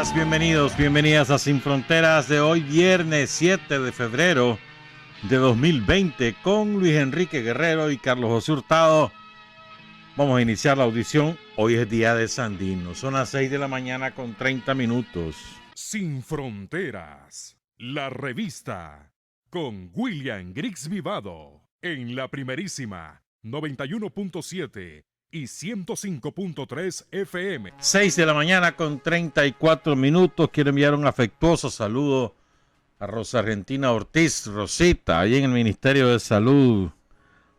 días, bienvenidos, bienvenidas a Sin Fronteras de hoy, viernes 7 de febrero de 2020, con Luis Enrique Guerrero y Carlos José Hurtado. Vamos a iniciar la audición. Hoy es día de Sandino. Son las 6 de la mañana con 30 minutos. Sin Fronteras, la revista, con William Griggs Vivado, en la primerísima 91.7 y 105.3 FM. 6 de la mañana con 34 minutos. Quiero enviar un afectuoso saludo a Rosa Argentina Ortiz, Rosita, ahí en el Ministerio de Salud,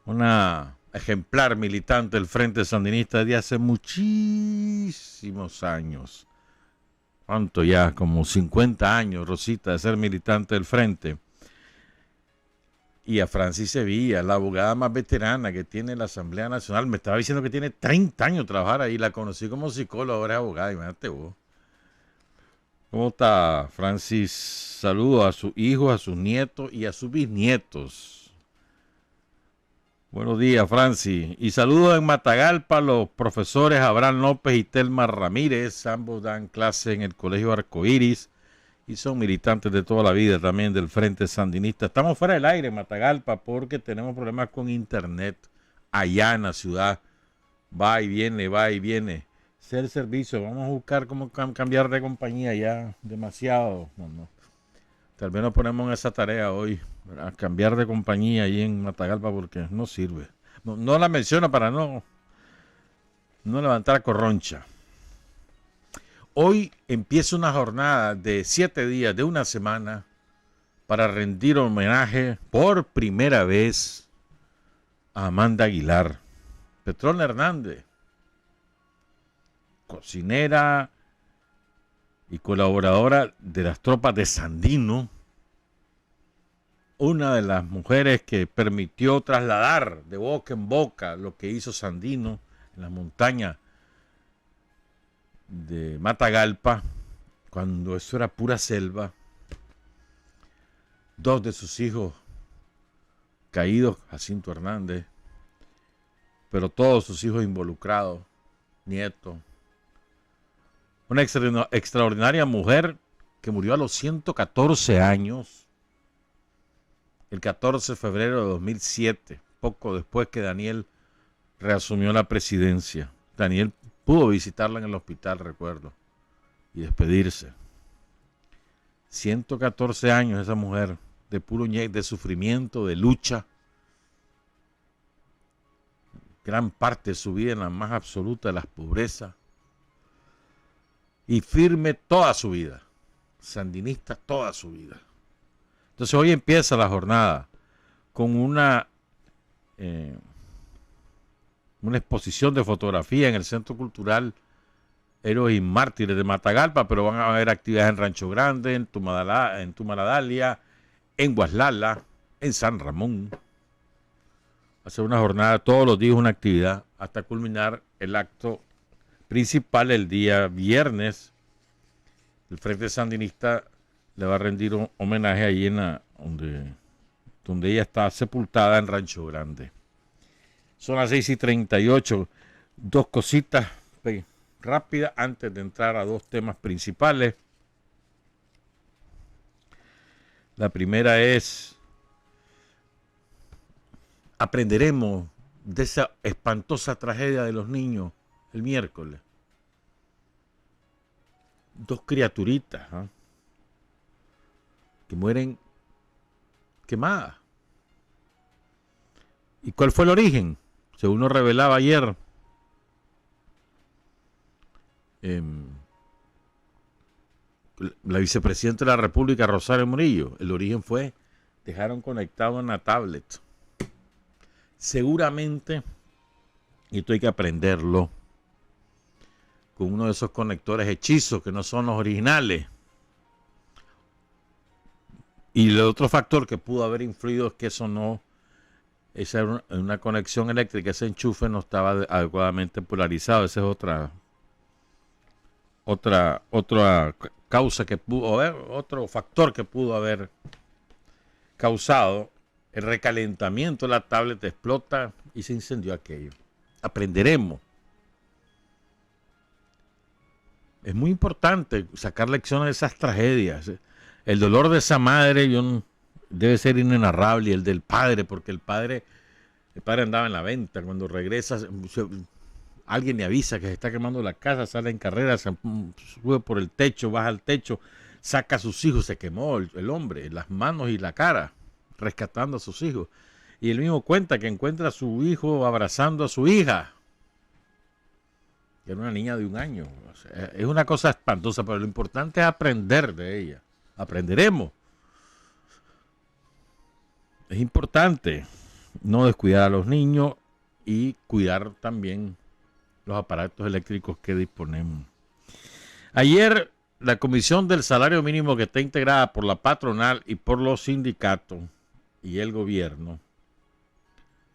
una ejemplar militante del Frente Sandinista de hace muchísimos años. ¿Cuánto ya? Como 50 años, Rosita, de ser militante del Frente. Y a Francis Sevilla, la abogada más veterana que tiene la Asamblea Nacional. Me estaba diciendo que tiene 30 años de trabajar ahí. La conocí como psicóloga, ahora es abogada. Imagínate vos. ¿Cómo está, Francis? Saludos a sus hijos, a sus nietos y a sus bisnietos. Buenos días, Francis. Y saludos en Matagalpa a los profesores Abraham López y Telma Ramírez. Ambos dan clase en el Colegio Arcoíris y son militantes de toda la vida también del Frente Sandinista. Estamos fuera del aire en Matagalpa porque tenemos problemas con internet allá en la ciudad. Va y viene, va y viene. Ser servicio, vamos a buscar cómo cambiar de compañía ya, demasiado. No. Tal vez nos ponemos en esa tarea hoy, a cambiar de compañía ahí en Matagalpa porque no sirve. No la menciono para no levantar corroncha. Hoy empieza una jornada de 7 días, de una semana, para rendir homenaje por primera vez a Amanda Aguilar. Petrona Hernández, cocinera y colaboradora de las tropas de Sandino, una de las mujeres que permitió trasladar de boca en boca lo que hizo Sandino en las montañas de Matagalpa, cuando eso era pura selva. 2 de sus hijos caídos, Jacinto Hernández, pero todos sus hijos involucrados, nietos. Una extraordinaria mujer que murió a los 114 años, el 14 de febrero de 2007, poco después que Daniel reasumió la presidencia. Daniel pudo visitarla en el hospital, recuerdo, y despedirse. 114 años esa mujer, de puro de sufrimiento, de lucha. Gran parte de su vida en la más absoluta de las pobrezas. Y firme toda su vida. Sandinista toda su vida. Entonces hoy empieza la jornada con una exposición de fotografía en el Centro Cultural Héroes y Mártires de Matagalpa, pero van a haber actividades en Rancho Grande, en Tumaladalia, en Guaslala, en San Ramón. Va a ser una jornada, todos los días una actividad, hasta culminar el acto principal el día viernes. El Frente Sandinista le va a rendir un homenaje ahí donde ella está sepultada en Rancho Grande. Son las 6:38. 2 cositas rápidas antes de entrar a 2 temas principales. La primera es: aprenderemos de esa espantosa tragedia de los niños el miércoles. 2 criaturitas que mueren quemadas. ¿Y cuál fue el origen? Según nos revelaba ayer la vicepresidenta de la República, Rosario Murillo, el origen fue: dejaron conectado una tablet. Seguramente, y esto hay que aprenderlo, con uno de esos conectores hechizos que no son los originales. Y el otro factor que pudo haber influido es que esa era una conexión eléctrica, ese enchufe no estaba adecuadamente polarizado. Esa es otra causa que pudo haber, otro factor que pudo haber causado el recalentamiento de la tablet. Explota y se incendió aquello. Aprenderemos Es muy importante sacar lecciones de esas tragedias. El dolor de esa madre debe ser inenarrable, y el del padre, porque el padre andaba en la venta. Cuando regresa, alguien le avisa que se está quemando la casa, sale en carrera, sube por el techo, baja al techo, saca a sus hijos, se quemó el hombre, las manos y la cara, rescatando a sus hijos. Y él mismo cuenta que encuentra a su hijo abrazando a su hija, que era una niña de 1 año. O sea, es una cosa espantosa, pero lo importante es aprender de ella. Aprenderemos. Es importante no descuidar a los niños y cuidar también los aparatos eléctricos que disponemos. Ayer, la Comisión del Salario Mínimo, que está integrada por la patronal y por los sindicatos y el gobierno,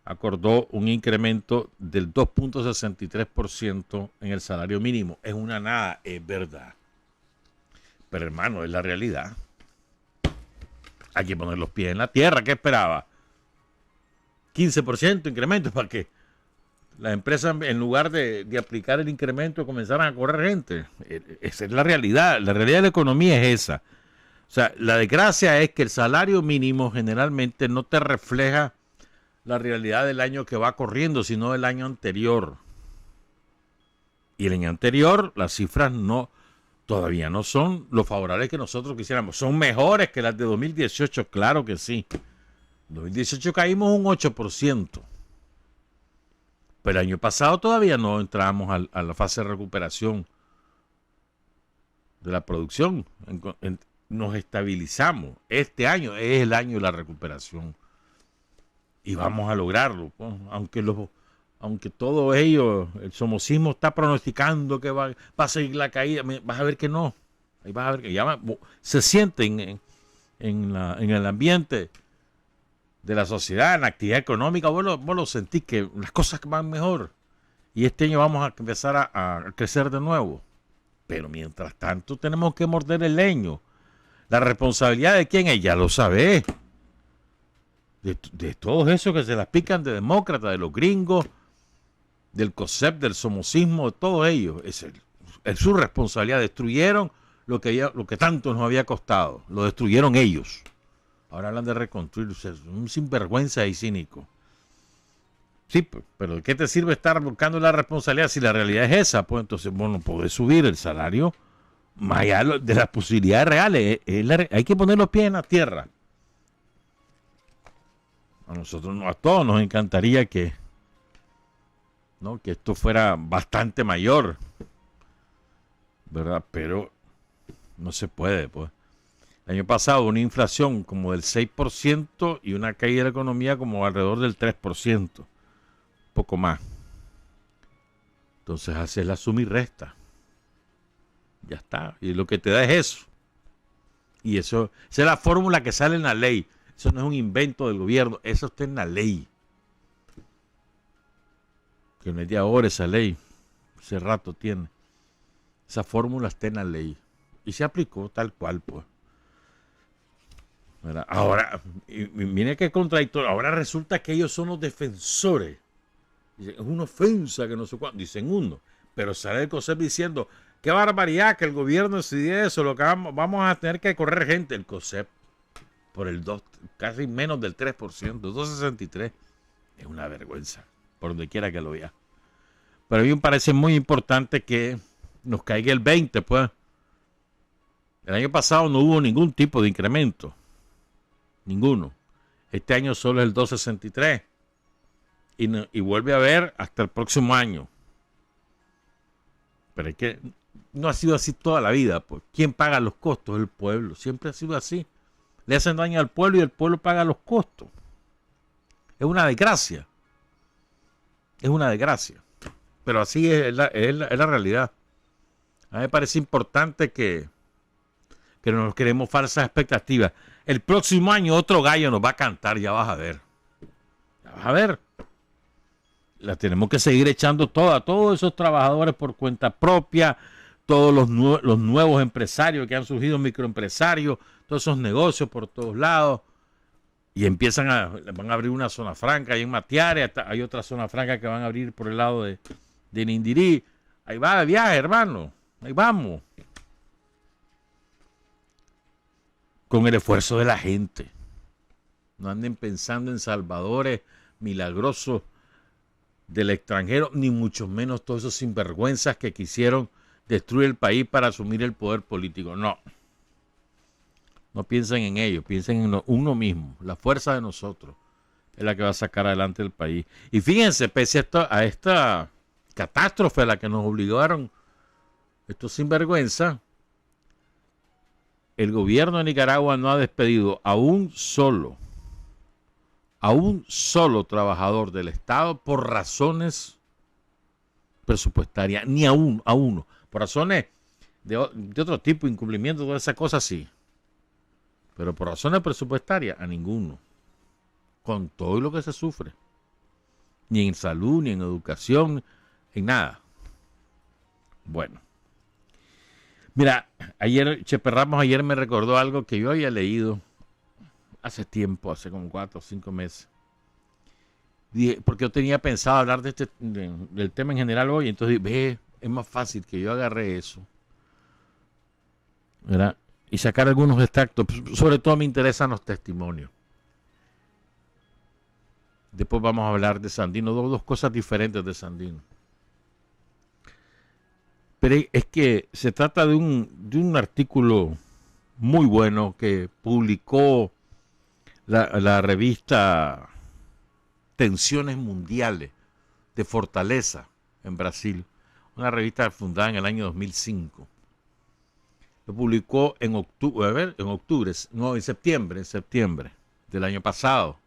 acordó un incremento del 2.63% en el salario mínimo. Es una nada, es verdad. Pero hermano, es la realidad. Hay que poner los pies en la tierra. ¿Qué esperaba? 15% incremento para que las empresas, en lugar de aplicar el incremento, comenzaran a correr gente. Esa es la realidad. La realidad de la economía es esa. O sea, la desgracia es que el salario mínimo generalmente no te refleja la realidad del año que va corriendo, sino del año anterior. Y el año anterior, las cifras todavía no son lo favorables que nosotros quisiéramos. Son mejores que las de 2018, claro que sí. En 2018 caímos un 8%. Pero el año pasado todavía no entramos a la fase de recuperación de la producción. Nos estabilizamos. Este año es el año de la recuperación. Y vamos a lograrlo, pues. Aunque todo ello, el somocismo está pronosticando que va a seguir la caída, vas a ver que no. Ahí vas a ver que ya se sienten en el ambiente de la sociedad, en la actividad económica. Vos lo sentís que las cosas van mejor. Y este año vamos a empezar a crecer de nuevo. Pero mientras tanto tenemos que morder el leño. La responsabilidad de quién es, ya lo sabés. De todos esos que se las pican de demócratas, de los gringos, del COSEP, del somocismo, de todos ellos. Es su responsabilidad. Destruyeron lo que tanto nos había costado. Lo destruyeron ellos. Ahora hablan de reconstruir. Un sinvergüenza y cínico. Sí, pero ¿de qué te sirve estar buscando la responsabilidad si la realidad es esa? Pues entonces, bueno, podés subir el salario más allá de las posibilidades reales. Hay que poner los pies en la tierra. A todos nos encantaría que esto fuera bastante mayor, ¿verdad? Pero no se puede, pues. El año pasado una inflación como del 6% y una caída de la economía como alrededor del 3%, poco más. Entonces haces la suma y resta. Ya está. Y lo que te da es eso. Y esa es la fórmula que sale en la ley. Eso no es un invento del gobierno, eso está en la ley. Que no es de ahora esa ley, hace rato tiene. Esa fórmula está en la ley. Y se aplicó tal cual, pues. ¿Verdad? Ahora, mire qué contradictorio. Ahora resulta que ellos son los defensores. Dicen, es una ofensa que no sé cuánto. Dicen uno. Pero sale el COSEP diciendo, qué barbaridad que el gobierno decidiera eso. Lo que vamos a tener que correr gente. El COSEP. Por el 2, casi menos del 3%, 2.63. Es una vergüenza, por donde quiera que lo vea. Pero a mí me parece muy importante que nos caiga el 20, pues. El año pasado no hubo ningún tipo de incremento. Ninguno. Este año solo es el 2.63. Y vuelve a haber hasta el próximo año. Pero es que no ha sido así toda la vida, pues. ¿Quién paga los costos? El pueblo. Siempre ha sido así. Le hacen daño al pueblo y el pueblo paga los costos. Es una desgracia. Es una desgracia. Pero así es la realidad. A mí me parece importante que no nos queremos falsas expectativas. El próximo año otro gallo nos va a cantar, ya vas a ver. Ya vas a ver. La tenemos que seguir echando todos esos trabajadores por cuenta propia, todos los nuevos empresarios que han surgido, microempresarios, todos esos negocios por todos lados, y van a abrir una zona franca ahí en Matiare, hay otra zona franca que van a abrir por el lado de Nindirí. Ahí va de viaje, hermano. Ahí vamos. Con el esfuerzo de la gente. No anden pensando en salvadores milagrosos del extranjero, ni mucho menos todos esos sinvergüenzas que quisieron destruir el país para asumir el poder político. No. No piensen en ellos, piensen en uno mismo. La fuerza de nosotros es la que va a sacar adelante el país. Y fíjense, pese a esta catástrofe a la que nos obligaron estos sinvergüenzas, el gobierno de Nicaragua no ha despedido a un solo trabajador del Estado por razones presupuestarias, ni a uno. Por razones de otro tipo, incumplimiento, todas esas cosas sí. Pero por razones presupuestarias, a ninguno. Con todo lo que se sufre. Ni en salud, ni en educación, en nada. Bueno. Mira, Chepe Ramos ayer me recordó algo que yo había leído hace tiempo, hace como 4 o 5 meses. Porque yo tenía pensado hablar del tema en general hoy, entonces es más fácil que yo agarre eso, ¿verdad? Y sacar algunos extractos. Sobre todo me interesan los testimonios. Después vamos a hablar de Sandino, dos cosas diferentes de Sandino. Pero es que se trata de un artículo muy bueno que publicó la revista Tensiones Mundiales de Fortaleza en Brasil, una revista fundada en el año 2005. Lo publicó en septiembre del año pasado,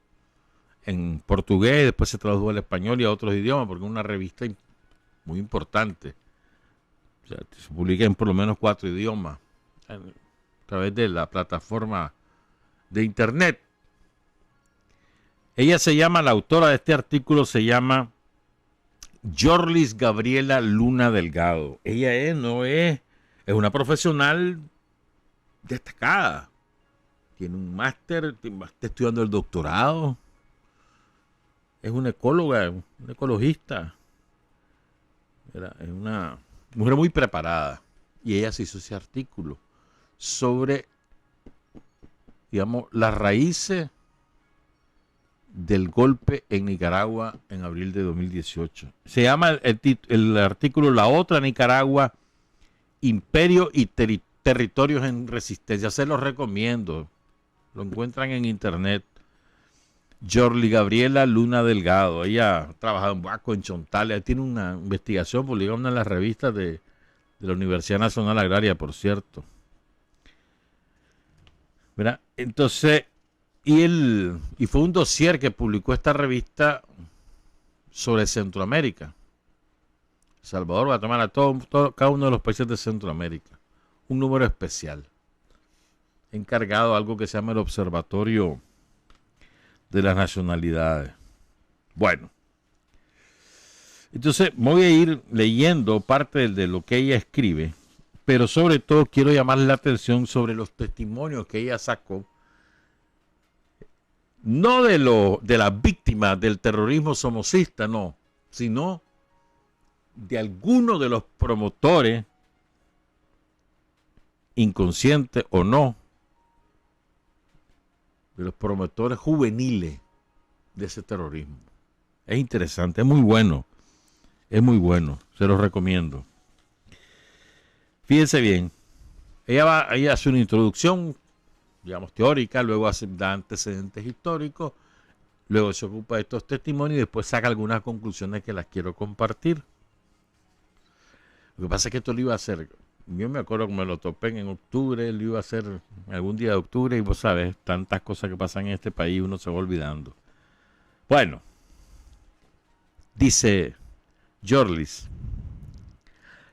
en portugués, después se tradujo al español y a otros idiomas, porque es una revista muy importante. O sea, se publica en por lo menos 4 idiomas a través de la plataforma de internet. La autora de este artículo se llama Yorlis Gabriela Luna Delgado. Ella es una profesional destacada. Tiene un máster, está estudiando el doctorado. Es una ecóloga, una ecologista. Es una mujer muy preparada. Y ella se hizo ese artículo sobre, digamos, las raíces del golpe en Nicaragua en abril de 2018. Se llama el artículo La otra Nicaragua, Imperio y Territorios en Resistencia. Se los recomiendo. Lo encuentran en internet. Yorlis Gabriela Luna Delgado. Ella ha trabajado en Baco, en Chontales. Tiene una investigación publicada en una de las revistas de la Universidad Nacional Agraria, por cierto. ¿Verdad? Entonces, y fue un dossier que publicó esta revista sobre Centroamérica. Salvador, Guatemala, cada uno de los países de Centroamérica. Un número especial. Encargado de algo que se llama el Observatorio de las Nacionalidades. Bueno. Entonces voy a ir leyendo parte de lo que ella escribe, pero sobre todo quiero llamarle la atención sobre los testimonios que ella sacó, no de las víctimas del terrorismo somocista, no, sino de algunos de los promotores, inconscientes o no, de los promotores juveniles de ese terrorismo. Es interesante, es muy bueno, se los recomiendo. Fíjense bien, ella hace una introducción, digamos, teórica, luego da antecedentes históricos, luego se ocupa de estos testimonios y después saca algunas conclusiones que las quiero compartir. Lo que pasa es que esto lo iba a hacer, yo me acuerdo que me lo topé en octubre, lo iba a hacer algún día de octubre y vos sabes, tantas cosas que pasan en este país uno se va olvidando. Bueno, dice Yorlis,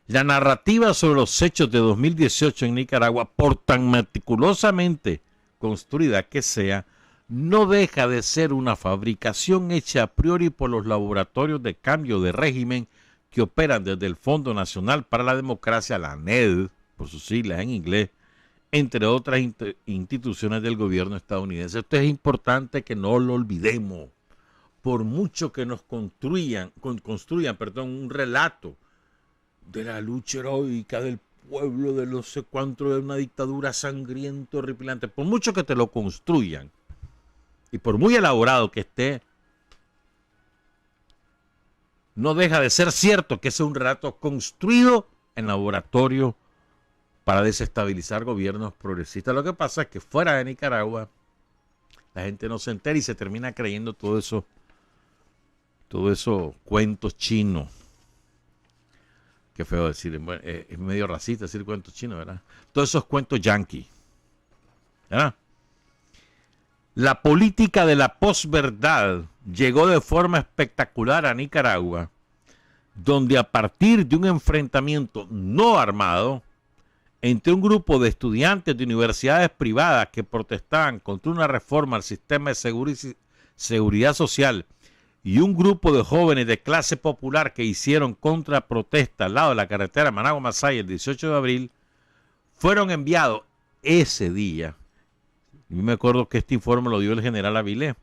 la narrativa sobre los hechos de 2018 en Nicaragua, por tan meticulosamente construida que sea, no deja de ser una fabricación hecha a priori por los laboratorios de cambio de régimen que operan desde el Fondo Nacional para la Democracia, la NED, por sus siglas en inglés, entre otras instituciones del gobierno estadounidense. Esto es importante que no lo olvidemos. Por mucho que nos construyan un relato de la lucha heroica del pueblo de no sé cuánto, de una dictadura sangrienta, horripilante. Por mucho que te lo construyan y por muy elaborado que esté, no deja de ser cierto que ese es un relato construido en laboratorio para desestabilizar gobiernos progresistas. Lo que pasa es que fuera de Nicaragua la gente no se entera y se termina creyendo todo eso cuentos chinos. Qué feo decir, bueno, es medio racista decir cuentos chinos, ¿verdad? Todos esos cuentos yanquis, ¿verdad? La política de la posverdad llegó de forma espectacular a Nicaragua, donde a partir de un enfrentamiento no armado entre un grupo de estudiantes de universidades privadas que protestaban contra una reforma al sistema de seguridad social y un grupo de jóvenes de clase popular que hicieron contraprotesta al lado de la carretera Managua-Masaya el 18 de abril, fueron enviados ese día. Yo me acuerdo que este informe lo dio el general Avilés.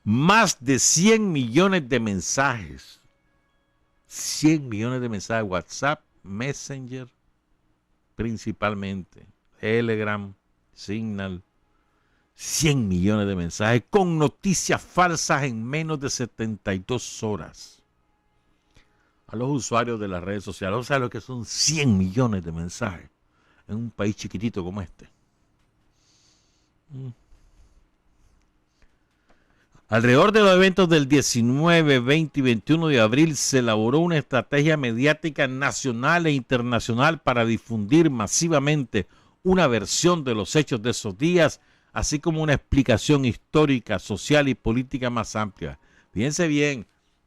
Más de 100 millones de mensajes. 100 millones de mensajes. WhatsApp, Messenger, principalmente. Telegram, Signal. 100 millones de mensajes con noticias falsas en menos de 72 horas. A los usuarios de las redes sociales. O sea, lo que son 100 millones de mensajes en un país chiquitito como este. Alrededor de los eventos del 19, 20 y 21 de abril se elaboró una estrategia mediática nacional e internacional para difundir masivamente una versión de los hechos de esos días, así como una explicación histórica, social y política más amplia. Fíjense bien,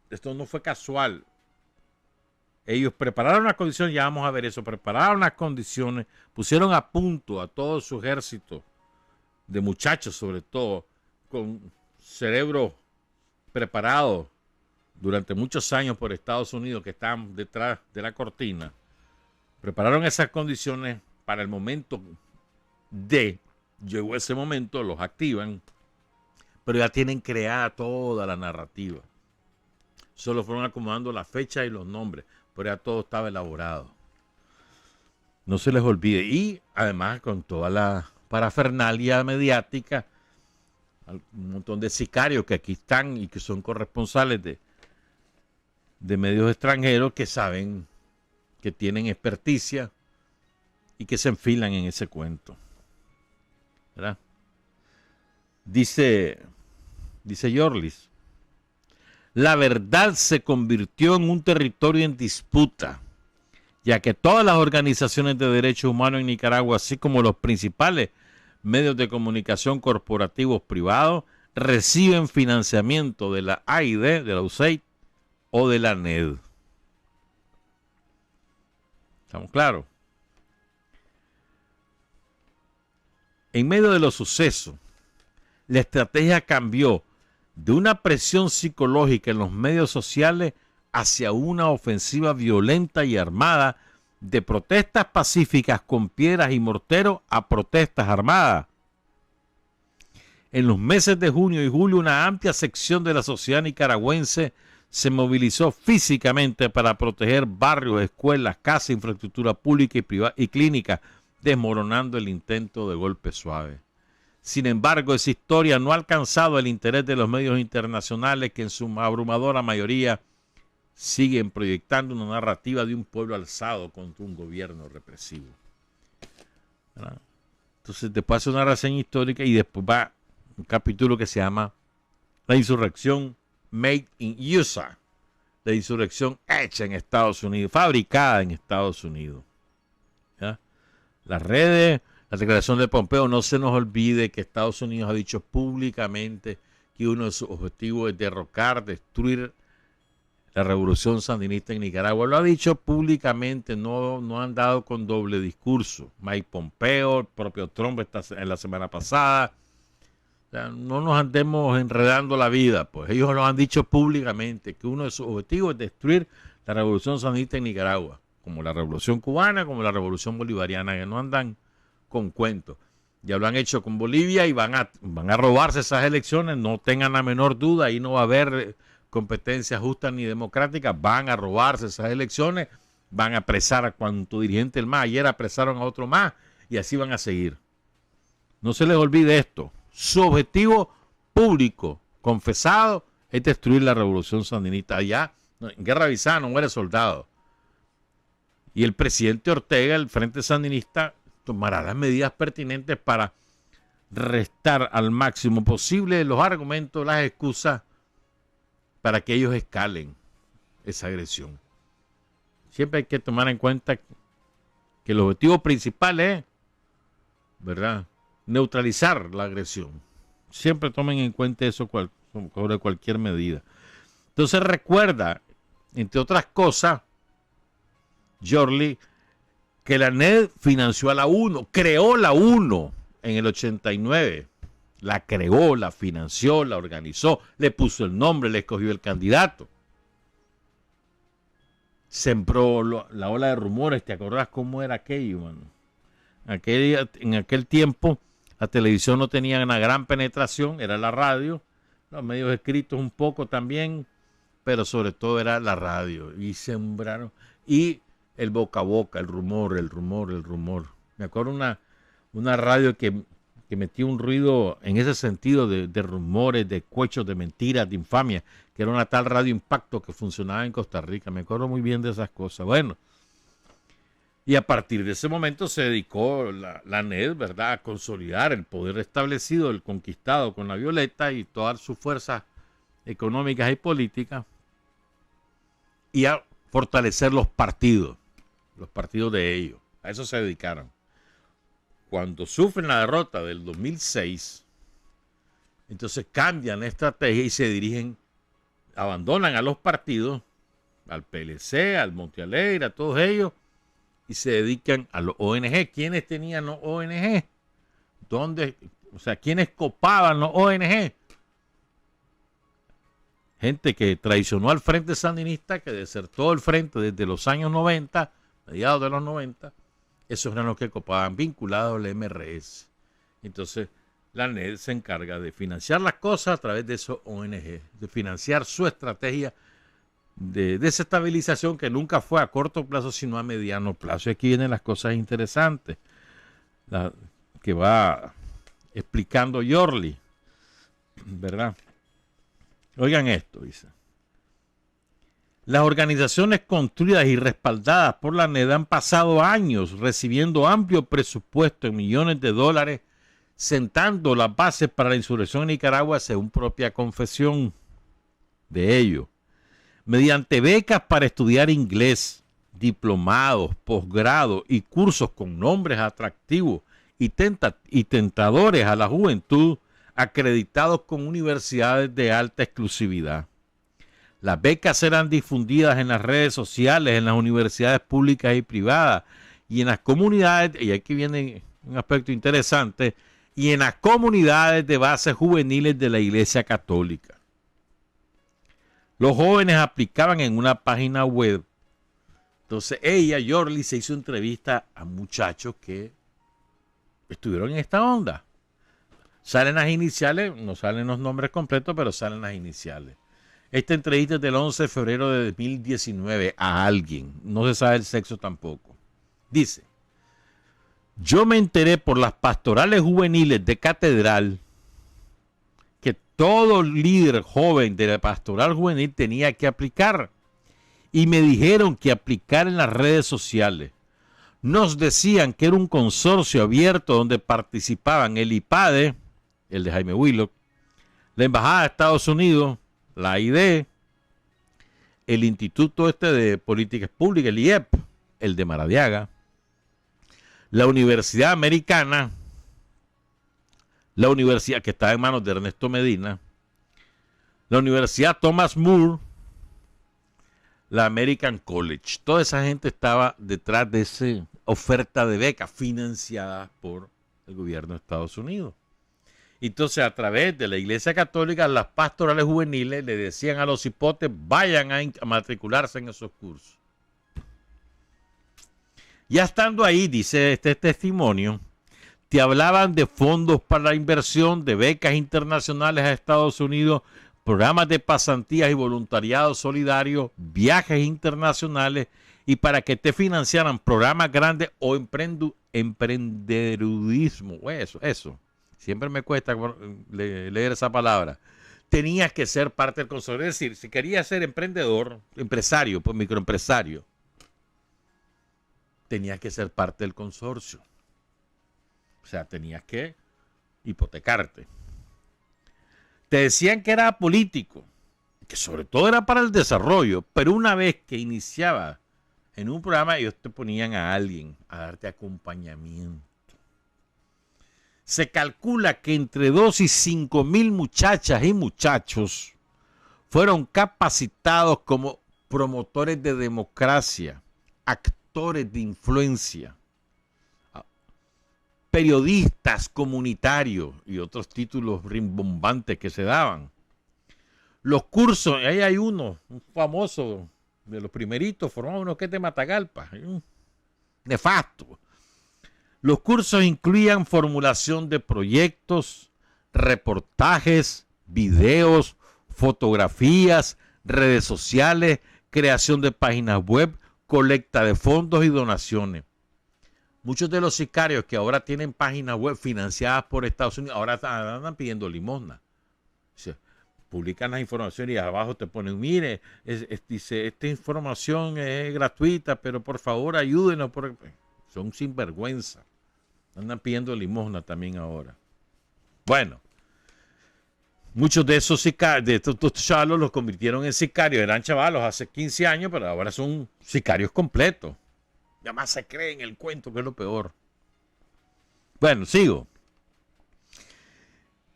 esto no fue casual. Ellos prepararon las condiciones, ya vamos a ver eso, prepararon las condiciones, pusieron a punto a todo su ejército de muchachos, sobre todo, con cerebro preparado durante muchos años por Estados Unidos, que estaban detrás de la cortina. Prepararon esas condiciones para el momento llegó ese momento, los activan, pero ya tienen creada toda la narrativa. Solo fueron acomodando la fecha y los nombres, pero ya todo estaba elaborado. No se les olvide. Y además con toda la parafernalia mediática, un montón de sicarios que aquí están y que son corresponsales de medios extranjeros que saben, que tienen experticia y que se enfilan en ese cuento. ¿Verdad? Dice Yorlis, la verdad se convirtió en un territorio en disputa, ya que todas las organizaciones de derechos humanos en Nicaragua, así como los principales medios de comunicación corporativos privados, reciben financiamiento de la AID, de la USAID o de la NED. ¿Estamos claros? En medio de los sucesos, la estrategia cambió de una presión psicológica en los medios sociales hacia una ofensiva violenta y armada, de protestas pacíficas con piedras y morteros a protestas armadas. En los meses de junio y julio, una amplia sección de la sociedad nicaragüense se movilizó físicamente para proteger barrios, escuelas, casas, infraestructura pública y privada y clínica, desmoronando el intento de golpe suave. Sin embargo, esa historia no ha alcanzado el interés de los medios internacionales, que en su abrumadora mayoría siguen proyectando una narrativa de un pueblo alzado contra un gobierno represivo. ¿Verdad? Entonces, después hace una reseña histórica y después va un capítulo que se llama La insurrección Made in USA, la insurrección hecha en Estados Unidos, fabricada en Estados Unidos. ¿Ya? Las redes, la declaración de Pompeo, no se nos olvide que Estados Unidos ha dicho públicamente que uno de sus objetivos es derrocar, destruir la revolución sandinista en Nicaragua. Lo ha dicho públicamente, no han dado con doble discurso. Mike Pompeo, el propio Trump en la semana pasada. O sea, no nos andemos enredando la vida, pues ellos lo han dicho públicamente, que uno de sus objetivos es destruir la revolución sandinista en Nicaragua, como la revolución cubana, como la revolución bolivariana, que no andan con cuentos. Ya lo han hecho con Bolivia y van a robarse esas elecciones, no tengan la menor duda, ahí no va a haber competencia justa ni democrática, van a robarse esas elecciones van a apresar a cuanto dirigente el más. Ayer apresaron a otro más y así van a seguir. No se les olvide esto. Su objetivo público, confesado, es destruir la revolución sandinista. Allá, en guerra avisada, no muere soldado. Y el presidente Ortega, el Frente Sandinista, tomará las medidas pertinentes para restar al máximo posible los argumentos, las excusas, para que ellos escalen esa agresión. Siempre hay que tomar en cuenta que el objetivo principal es, ¿verdad?, neutralizar la agresión. Siempre tomen en cuenta eso sobre cualquier medida. Entonces recuerda, entre otras cosas, Yorli, que la ANED financió a la UNO, creó la UNO en el 89. La creó, la financió, la organizó, le puso el nombre, le escogió el candidato. Sembró la ola de rumores. ¿Te acordás cómo era aquello, mano? En aquel tiempo la televisión no tenía una gran penetración, era la radio, los medios escritos un poco también, pero sobre todo era la radio. Y sembraron, y el boca a boca, el rumor. Me acuerdo una radio que metía un ruido en ese sentido de rumores, de cuechos, de mentiras, de infamia, que era una tal Radio Impacto que funcionaba en Costa Rica. Me acuerdo muy bien de esas cosas. Bueno, y a partir de ese momento se dedicó la ANED, ¿verdad?, a consolidar el poder establecido, el conquistado con la Violeta y todas sus fuerzas económicas y políticas, y a fortalecer los partidos de ellos. A eso se dedicaron. Cuando sufren la derrota del 2006, entonces cambian la estrategia y se dirigen, abandonan a los partidos, al PLC, al Monte Alegre, a todos ellos, y se dedican a los ONG. ¿Quiénes tenían los ONG? ¿Quiénes copaban los ONG? Gente que traicionó al Frente Sandinista, que desertó el Frente desde los años 90, mediados de los 90, esos eran los que copaban, vinculados al MRS. Entonces, la ANED se encarga de financiar las cosas a través de esos ONG, de financiar su estrategia de desestabilización, que nunca fue a corto plazo, sino a mediano plazo. Y aquí vienen las cosas interesantes que va explicando Yorli, ¿verdad? Oigan esto, dice. Las organizaciones construidas y respaldadas por la ANED han pasado años recibiendo amplio presupuesto en millones de dólares, sentando las bases para la insurrección en Nicaragua, según propia confesión de ellos. Mediante becas para estudiar inglés, diplomados, posgrados y cursos con nombres atractivos y tentadores a la juventud, acreditados con universidades de alta exclusividad. Las becas eran difundidas en las redes sociales, en las universidades públicas y privadas, y en las comunidades, y aquí viene un aspecto interesante, y en las comunidades de bases juveniles de la Iglesia Católica. Los jóvenes aplicaban en una página web. Entonces Yorli, se hizo entrevista a muchachos que estuvieron en esta onda. Salen las iniciales, no salen los nombres completos, pero salen las iniciales. Esta entrevista es del 11 de febrero de 2019 a alguien. No se sabe el sexo tampoco. Dice: yo me enteré por las pastorales juveniles de Catedral que todo líder joven de la pastoral juvenil tenía que aplicar. Y me dijeron que aplicar en las redes sociales. Nos decían que era un consorcio abierto donde participaban el IPADE, el de Jaime Willock, la Embajada de Estados Unidos, la AID, el Instituto de Políticas Públicas, el IEP, el de Maradiaga, la Universidad Americana, la universidad que estaba en manos de Ernesto Medina, la Universidad Thomas More, la American College. Toda esa gente estaba detrás de esa oferta de becas financiada por el gobierno de Estados Unidos. Entonces, a través de la Iglesia Católica, las pastorales juveniles le decían a los hipotes: vayan a matricularse en esos cursos. Ya estando ahí, dice este testimonio, te hablaban de fondos para la inversión, de becas internacionales a Estados Unidos, programas de pasantías y voluntariado solidario, viajes internacionales y para que te financiaran programas grandes o emprendedurismo. Eso. Siempre me cuesta leer esa palabra. Tenías que ser parte del consorcio. Es decir, si querías ser emprendedor, empresario, pues microempresario, tenías que ser parte del consorcio. O sea, tenías que hipotecarte. Te decían que era político, que sobre todo era para el desarrollo, pero una vez que iniciaba en un programa, ellos te ponían a alguien a darte acompañamiento. Se calcula que entre 2 y 5 mil muchachas y muchachos fueron capacitados como promotores de democracia, actores de influencia, periodistas comunitarios y otros títulos rimbombantes que se daban. Los cursos, ahí hay uno, un famoso de los primeritos, formado uno que es de Matagalpa, nefasto. Los cursos incluían formulación de proyectos, reportajes, videos, fotografías, redes sociales, creación de páginas web, colecta de fondos y donaciones. Muchos de los sicarios que ahora tienen páginas web financiadas por Estados Unidos, ahora andan pidiendo limosna. O sea, publican las informaciones y abajo te ponen, mire, dice, esta información es gratuita, pero por favor ayúdenos. Son sinvergüenza. Andan pidiendo limosna también ahora. Bueno, muchos de esos sicarios, de estos chavalos los convirtieron en sicarios. Eran chavalos hace 15 años, pero ahora son sicarios completos. Ya más se cree en el cuento, que es lo peor. Bueno, sigo.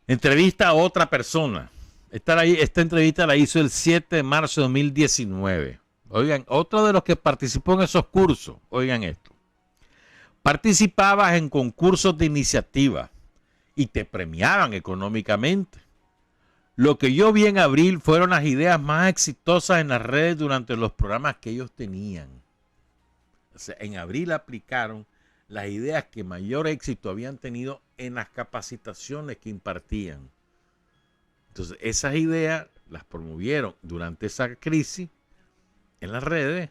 Entrevista a otra persona. Esta entrevista la hizo el 7 de marzo de 2019. Oigan, otro de los que participó en esos cursos, oigan esto. Participabas en concursos de iniciativa y te premiaban económicamente. Lo que yo vi en abril fueron las ideas más exitosas en las redes durante los programas que ellos tenían. O sea, en abril aplicaron las ideas que mayor éxito habían tenido en las capacitaciones que impartían. Entonces, esas ideas las promovieron durante esa crisis en las redes,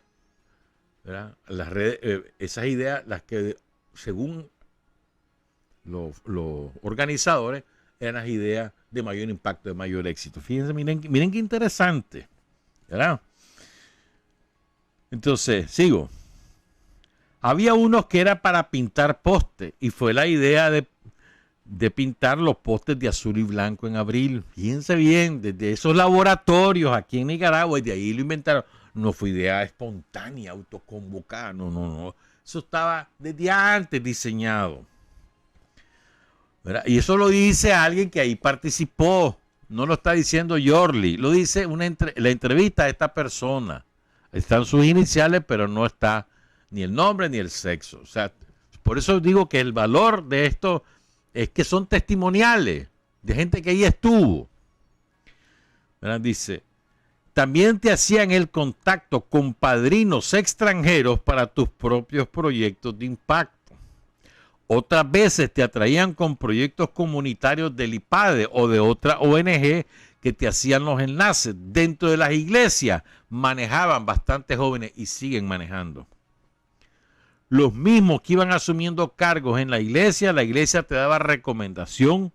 ¿verdad? Las redes, esas ideas, las que según los organizadores, eran las ideas de mayor impacto, de mayor éxito. Fíjense, miren qué interesante, ¿verdad? Entonces, sigo. Había unos que era para pintar postes y fue la idea de pintar los postes de azul y blanco en abril. Fíjense bien, desde esos laboratorios aquí en Nicaragua, y de ahí lo inventaron. No fue idea espontánea, autoconvocada, no. Eso estaba desde antes diseñado, ¿verdad? Y eso lo dice alguien que ahí participó. No lo está diciendo Yorli, lo dice la entrevista a esta persona. Están sus iniciales, pero no está ni el nombre ni el sexo. O sea, por eso digo que el valor de esto es que son testimoniales de gente que ahí estuvo, ¿verdad? Dice, también te hacían el contacto con padrinos extranjeros para tus propios proyectos de impacto. Otras veces te atraían con proyectos comunitarios del IPADE o de otra ONG que te hacían los enlaces. Dentro de las iglesias manejaban bastantes jóvenes y siguen manejando. Los mismos que iban asumiendo cargos en la iglesia te daba recomendación.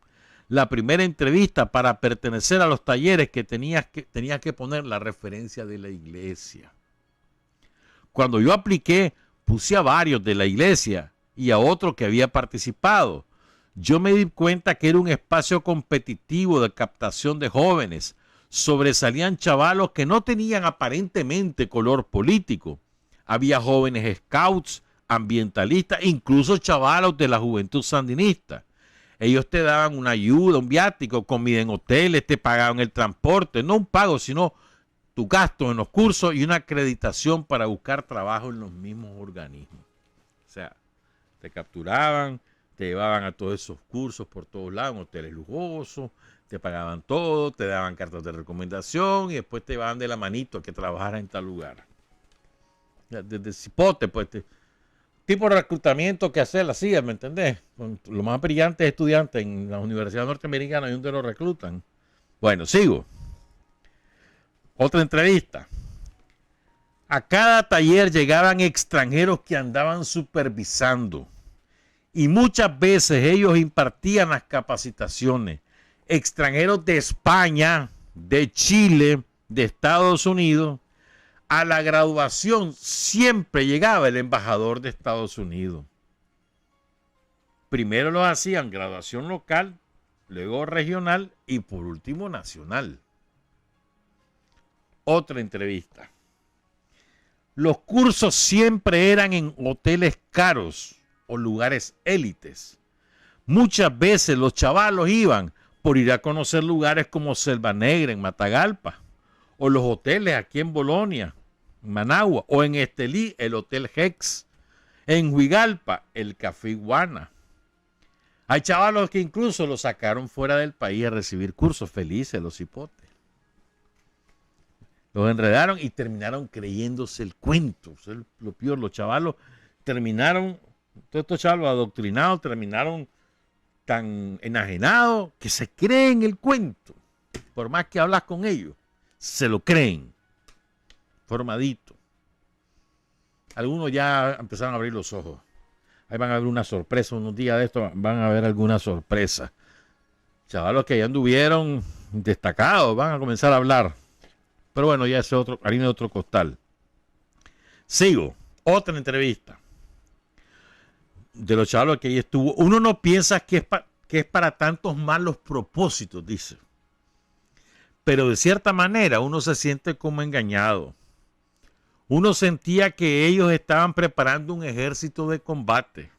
La primera entrevista para pertenecer a los talleres que tenías que poner la referencia de la iglesia. Cuando yo apliqué, puse a varios de la iglesia y a otro que había participado. Yo me di cuenta que era un espacio competitivo de captación de jóvenes. Sobresalían chavalos que no tenían aparentemente color político. Había jóvenes scouts, ambientalistas, incluso chavalos de la juventud sandinista. Ellos te daban una ayuda, un viático, comida en hoteles, te pagaban el transporte, no un pago, sino tu gasto en los cursos y una acreditación para buscar trabajo en los mismos organismos. O sea, te capturaban, te llevaban a todos esos cursos por todos lados, en hoteles lujosos, te pagaban todo, te daban cartas de recomendación y después te llevaban de la manito a que trabajaras en tal lugar. Desde cipote, pues, tipo de reclutamiento que hacer la CIA, ¿me entendés? Con los más brillantes estudiantes en las universidades norteamericanas y donde los reclutan. Bueno, sigo. Otra entrevista. A cada taller llegaban extranjeros que andaban supervisando y muchas veces ellos impartían las capacitaciones. Extranjeros de España, de Chile, de Estados Unidos. A la graduación siempre llegaba el embajador de Estados Unidos. Primero lo hacían graduación local, luego regional y por último nacional. Otra entrevista. Los cursos siempre eran en hoteles caros o lugares élites. Muchas veces los chavalos iban por ir a conocer lugares como Selva Negra en Matagalpa, o los hoteles aquí en Bolonia, en Managua, o en Estelí, el Hotel Hex, en Huigalpa, el Café Iguana. Hay chavalos que incluso los sacaron fuera del país a recibir cursos, felices los hipotes. Los enredaron y terminaron creyéndose el cuento. O sea, lo peor, los chavalos terminaron, todos estos chavalos adoctrinados, terminaron tan enajenados que se creen el cuento. Por más que hablas con ellos, se lo creen. Formadito. Algunos ya empezaron a abrir los ojos. Ahí van a haber una sorpresa. Unos días de esto van a haber alguna sorpresa. Chavalos que ya anduvieron destacados van a comenzar a hablar. Pero bueno, ya es otro, harina de otro costal. Sigo. Otra entrevista. De los chavalos que ahí estuvo. Uno no piensa que es para tantos malos propósitos, dice. Pero de cierta manera uno se siente como engañado. Uno sentía que ellos estaban preparando un ejército de combate.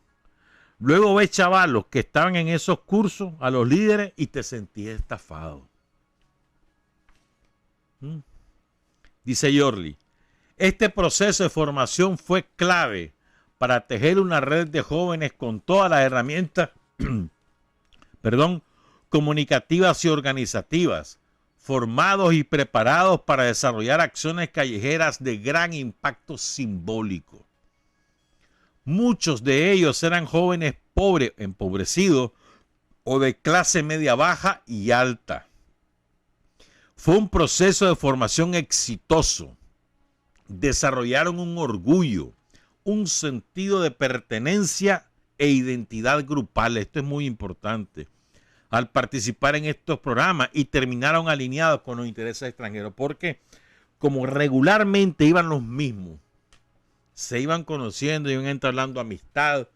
Luego ves chavalos que estaban en esos cursos, a los líderes, y te sentías estafado. Dice Yorli, este proceso de formación fue clave para tejer una red de jóvenes con todas las herramientas comunicativas y organizativas, formados y preparados para desarrollar acciones callejeras de gran impacto simbólico. Muchos de ellos eran jóvenes pobres, empobrecidos o de clase media baja y alta. Fue un proceso de formación exitoso. Desarrollaron un orgullo, un sentido de pertenencia e identidad grupal. Esto es muy importante. Al participar en estos programas y terminaron alineados con los intereses extranjeros, porque como regularmente iban los mismos, se iban conociendo, iban entablando amistad,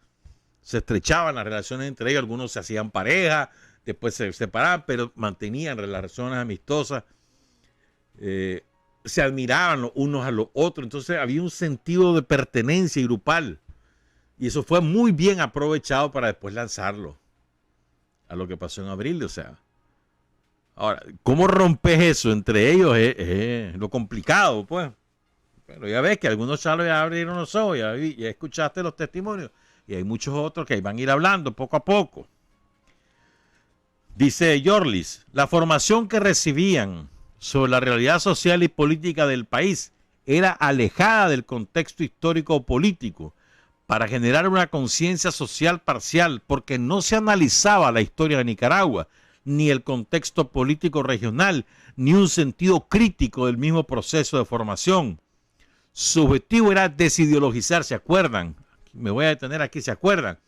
se estrechaban las relaciones entre ellos, algunos se hacían pareja, después se separaban, pero mantenían relaciones amistosas, se admiraban los unos a los otros, entonces había un sentido de pertenencia y grupal, y eso fue muy bien aprovechado para después lanzarlo a lo que pasó en abril. O sea, ahora, ¿cómo rompes eso entre ellos? Es lo complicado, pues. Pero ya ves que algunos chalos ya abrieron los ojos, ya escuchaste los testimonios, y hay muchos otros que van a ir hablando poco a poco. Dice Yorlis, la formación que recibían sobre la realidad social y política del país era alejada del contexto histórico o político para generar una conciencia social parcial, porque no se analizaba la historia de Nicaragua, ni el contexto político regional, ni un sentido crítico del mismo proceso de formación. Su objetivo era desideologizar, ¿se acuerdan? Me voy a detener aquí, ¿se acuerdan?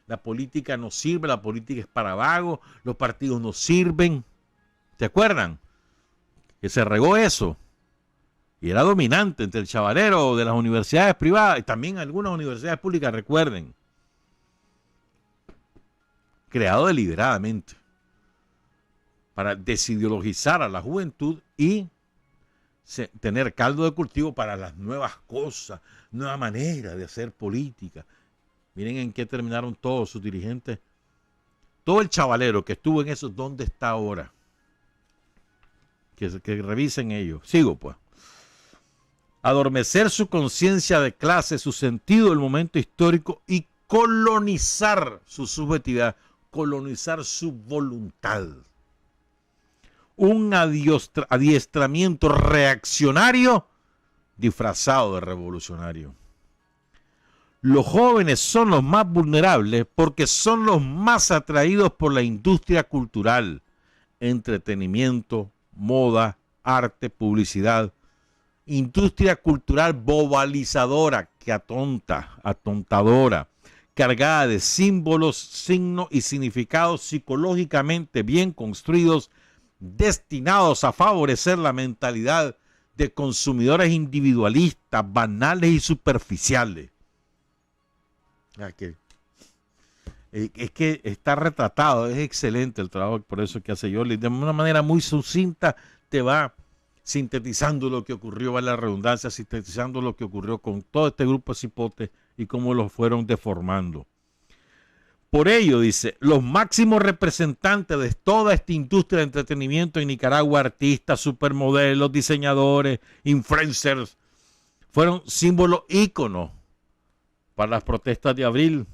La política no sirve, la política es para vagos, los partidos no sirven. ¿Se acuerdan? Que se regó eso. Y era dominante entre el chavalero de las universidades privadas y también algunas universidades públicas, recuerden. Creado deliberadamente para desideologizar a la juventud y tener caldo de cultivo para las nuevas cosas, nueva manera de hacer política. Miren en qué terminaron todos sus dirigentes. Todo el chavalero que estuvo en eso, ¿dónde está ahora? Que revisen ellos. Sigo, pues. Adormecer su conciencia de clase, su sentido del momento histórico y colonizar su subjetividad, colonizar su voluntad. Un adiestramiento reaccionario disfrazado de revolucionario. Los jóvenes son los más vulnerables porque son los más atraídos por la industria cultural, entretenimiento, moda, arte, publicidad. industria cultural globalizadora que atontadora, cargada de símbolos, signos y significados psicológicamente bien construidos, destinados a favorecer la mentalidad de consumidores individualistas, banales y superficiales. Es que está retratado, es excelente el trabajo, por eso que hace Jordi. De una manera muy sucinta te va sintetizando lo que ocurrió, vale la redundancia, sintetizando lo que ocurrió con todo este grupo de cipotes y cómo los fueron deformando. Por ello, dice, los máximos representantes de toda esta industria de entretenimiento en Nicaragua, artistas, supermodelos, diseñadores, influencers, fueron símbolos íconos para las protestas de abril.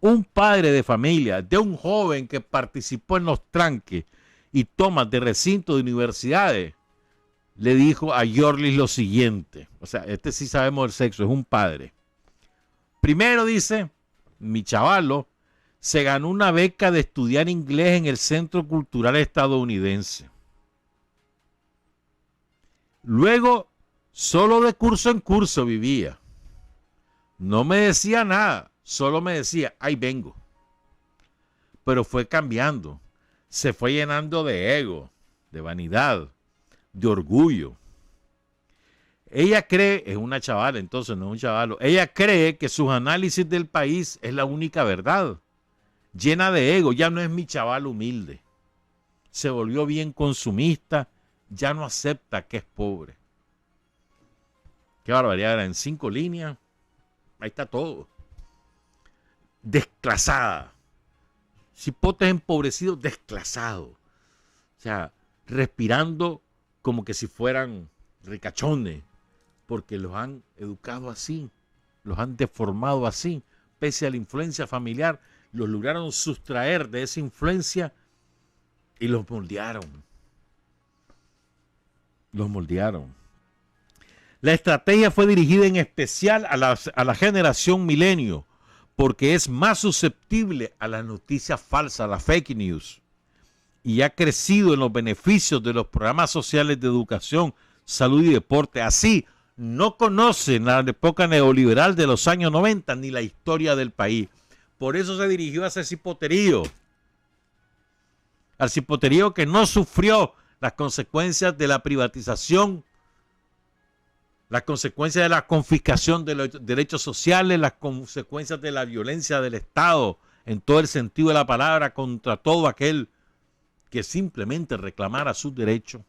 Un padre de familia de un joven que participó en los tranques y tomas de recintos de universidades le dijo a Yorlis lo siguiente. O sea, este sí sabemos el sexo, es un padre. Primero dice, mi chavalo se ganó una beca de estudiar inglés en el Centro Cultural Estadounidense. Luego, solo de curso en curso vivía. No me decía nada, solo me decía, ahí vengo. Pero fue cambiando, se fue llenando de ego, de vanidad, de orgullo. Ella cree, es una chavala, entonces no es un chavalo, ella cree que sus análisis del país es la única verdad. Llena de ego, ya no es mi chaval humilde. Se volvió bien consumista, ya no acepta que es pobre. Qué barbaridad, era en 5 líneas, ahí está todo. Desclasada. Cipotes empobrecidos, desclasados. O sea, respirando como que si fueran ricachones, porque los han educado así, los han deformado así, pese a la influencia familiar, los lograron sustraer de esa influencia y los moldearon. Los moldearon. La estrategia fue dirigida en especial a la generación milenio, porque es más susceptible a las noticias falsas, a las fake news, y ha crecido en los beneficios de los programas sociales de educación, salud y deporte. Así, no conocen la época neoliberal de los años 90 ni la historia del país. Por eso se dirigió a ese cipoterío. Al cipoterío que no sufrió las consecuencias de la privatización, las consecuencias de la confiscación de los derechos sociales, las consecuencias de la violencia del Estado, en todo el sentido de la palabra, contra todo aquel que simplemente reclamara sus derechos.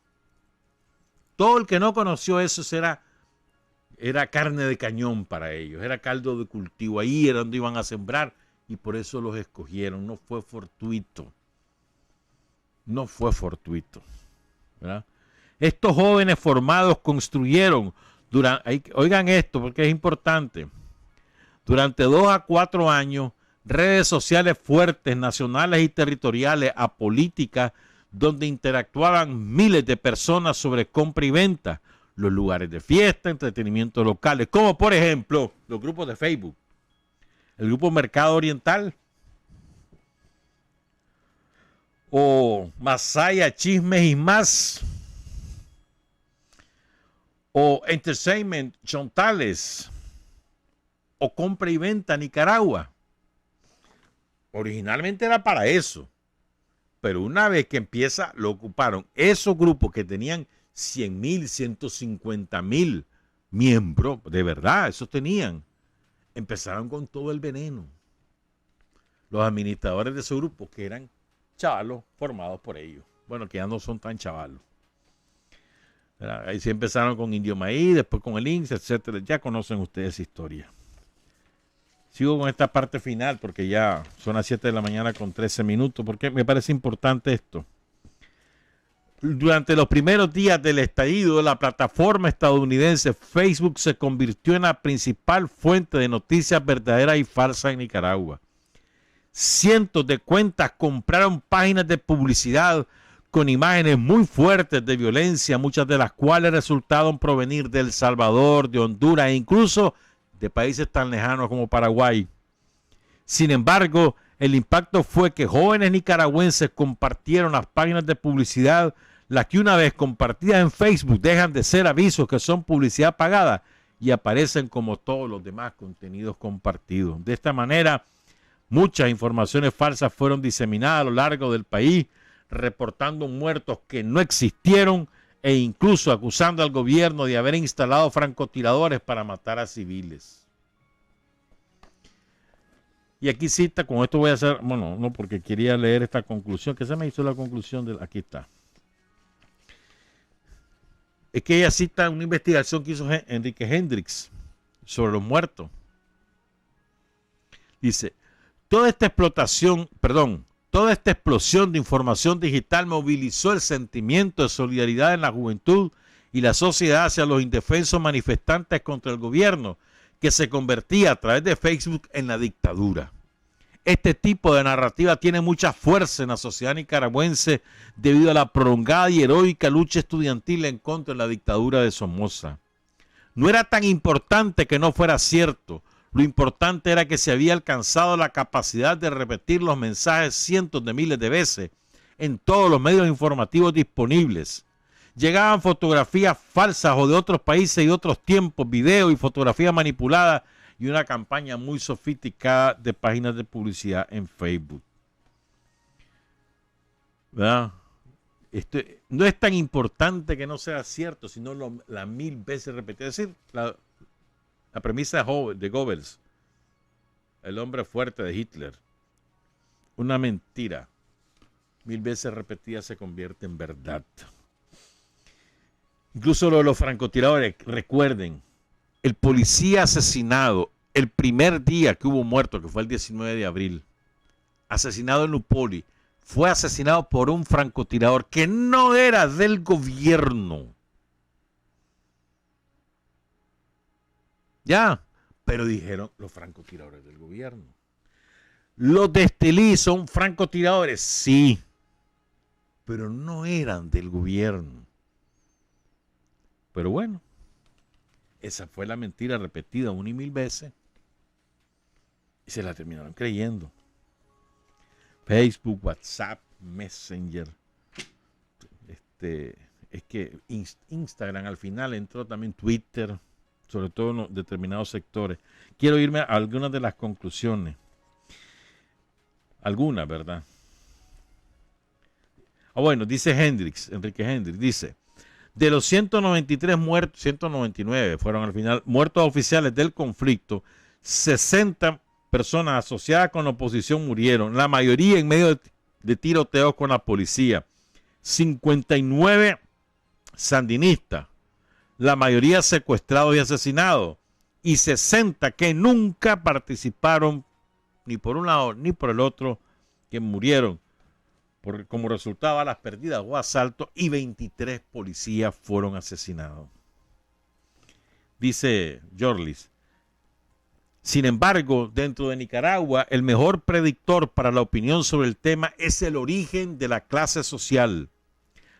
Todo el que no conoció eso era carne de cañón para ellos, era caldo de cultivo, ahí era donde iban a sembrar y por eso los escogieron, no fue fortuito. No fue fortuito, ¿verdad? Estos jóvenes formados construyeron, oigan esto porque es importante, durante 2 a 4 años, redes sociales fuertes, nacionales y territoriales, apolíticas, donde interactuaban miles de personas sobre compra y venta, los lugares de fiesta, entretenimiento locales, como por ejemplo los grupos de Facebook, el grupo Mercado Oriental, o Masaya Chismes y Más, o Entertainment Chontales, o Compra y Venta Nicaragua. Originalmente era para eso, pero una vez que empieza, lo ocuparon esos grupos que tenían 100,000, 150,000 miembros, de verdad, esos tenían. Empezaron con todo el veneno. Los administradores de esos grupos, que eran chavalos formados por ellos. Bueno, que ya no son tan chavalos. Ahí sí empezaron con Indio Maíz, después con el INSS, etcétera. Ya conocen ustedes esa historia. Sigo con esta parte final porque ya son las 7 de la mañana con 13 minutos, porque me parece importante esto. Durante los primeros días del estallido, la plataforma estadounidense Facebook se convirtió en la principal fuente de noticias verdaderas y falsas en Nicaragua. Cientos de cuentas compraron páginas de publicidad con imágenes muy fuertes de violencia, muchas de las cuales resultaron provenir de El Salvador, de Honduras e incluso de países tan lejanos como Paraguay. Sin embargo, el impacto fue que jóvenes nicaragüenses compartieron las páginas de publicidad, las que una vez compartidas en Facebook dejan de ser avisos que son publicidad pagada y aparecen como todos los demás contenidos compartidos. De esta manera, muchas informaciones falsas fueron diseminadas a lo largo del país, reportando muertos que no existieron e incluso acusando al gobierno de haber instalado francotiradores para matar a civiles. Y aquí cita, con esto voy a hacer, bueno, no porque quería leer esta conclusión, que se me hizo la conclusión de, aquí está. Es que ella cita una investigación que hizo Enrique Hendricks sobre los muertos. Dice, toda esta explosión de información digital movilizó el sentimiento de solidaridad en la juventud y la sociedad hacia los indefensos manifestantes contra el gobierno, que se convertía a través de Facebook en la dictadura. Este tipo de narrativa tiene mucha fuerza en la sociedad nicaragüense debido a la prolongada y heroica lucha estudiantil en contra de la dictadura de Somoza. No era tan importante que no fuera cierto. Lo importante era que se había alcanzado la capacidad de repetir los mensajes cientos de miles de veces en todos los medios informativos disponibles. Llegaban fotografías falsas o de otros países y otros tiempos, videos y fotografías manipuladas y una campaña muy sofisticada de páginas de publicidad en Facebook. ¿Verdad? Esto no es tan importante que no sea cierto, sino la 1000 veces repetida. Es decir, la premisa de Goebbels, el hombre fuerte de Hitler. Una mentira 1000 veces repetida se convierte en verdad. Incluso lo de los francotiradores, recuerden, el policía asesinado el primer día que hubo muerto, que fue el 19 de abril, asesinado en Lupoli, fue asesinado por un francotirador que no era del gobierno. Ya, pero dijeron los francotiradores del gobierno. Los de Estelí son francotiradores, sí, pero no eran del gobierno. Pero bueno, esa fue la mentira repetida 1 y 1000 veces y se la terminaron creyendo. Facebook, WhatsApp, Messenger. Es que Instagram al final entró también Twitter, sobre todo en los determinados sectores. Quiero irme a algunas de las conclusiones. Algunas, ¿verdad? Bueno, dice Enrique Hendricks, dice, de los 193 muertos, 199 fueron al final muertos oficiales del conflicto, 60 personas asociadas con la oposición murieron, la mayoría en medio de tiroteos con la policía, 59 sandinistas, la mayoría secuestrados y asesinados, y 60 que nunca participaron ni por un lado ni por el otro, que murieron como resultado de las perdidas o asaltos, y 23 policías fueron asesinados. Dice Jorlis, sin embargo, dentro de Nicaragua, el mejor predictor para la opinión sobre el tema es el origen de la clase social.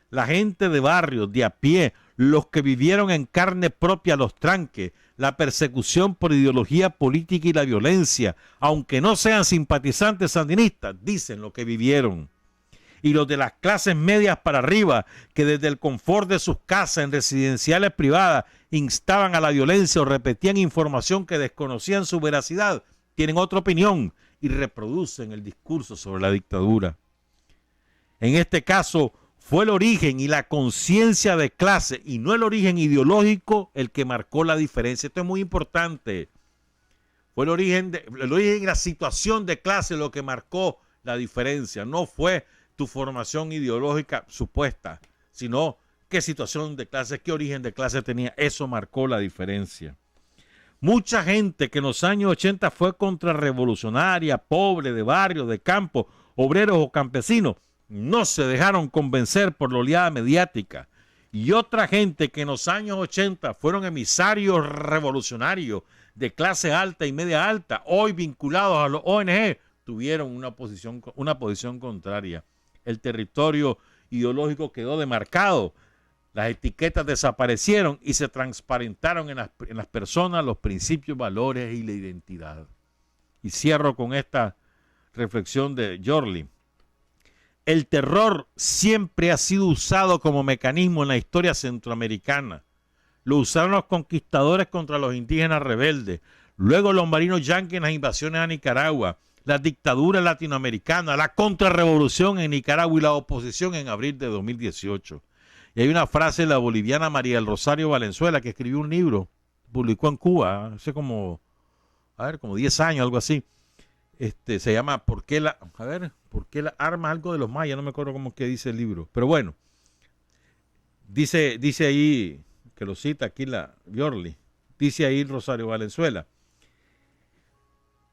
La gente de barrio, de a pie, los que vivieron en carne propia los tranques, la persecución por ideología política y la violencia, aunque no sean simpatizantes sandinistas, dicen lo que vivieron. Y los de las clases medias para arriba, que desde el confort de sus casas en residenciales privadas instaban a la violencia o repetían información que desconocían su veracidad, tienen otra opinión y reproducen el discurso sobre la dictadura. En este caso, fue el origen y la conciencia de clase y no el origen ideológico el que marcó la diferencia. Esto es muy importante. Fue el origen y la situación de clase lo que marcó la diferencia. No fue tu formación ideológica supuesta, sino qué situación de clase, qué origen de clase tenía. Eso marcó la diferencia. Mucha gente que en los años 80 fue contrarrevolucionaria, pobre, de barrio, de campo, obreros o campesinos, no se dejaron convencer por la oleada mediática. Y otra gente que en los años 80 fueron emisarios revolucionarios de clase alta y media alta, hoy vinculados a los ONG, tuvieron una posición contraria. El territorio ideológico quedó demarcado, las etiquetas desaparecieron y se transparentaron en las personas los principios, valores y la identidad. Y cierro con esta reflexión de Jorli. El terror siempre ha sido usado como mecanismo en la historia centroamericana. Lo usaron los conquistadores contra los indígenas rebeldes. Luego los marinos yanquis en las invasiones a Nicaragua. La dictadura latinoamericana, la contrarrevolución en Nicaragua y la oposición en abril de 2018. Y hay una frase de la boliviana María del Rosario Valenzuela, que escribió un libro, publicó en Cuba, hace como 10 años, algo así. Se llama ¿Por qué las armas? Algo de los mayas, no me acuerdo cómo que dice el libro. Pero bueno, dice ahí, que lo cita aquí la Yorli, dice ahí Rosario Valenzuela: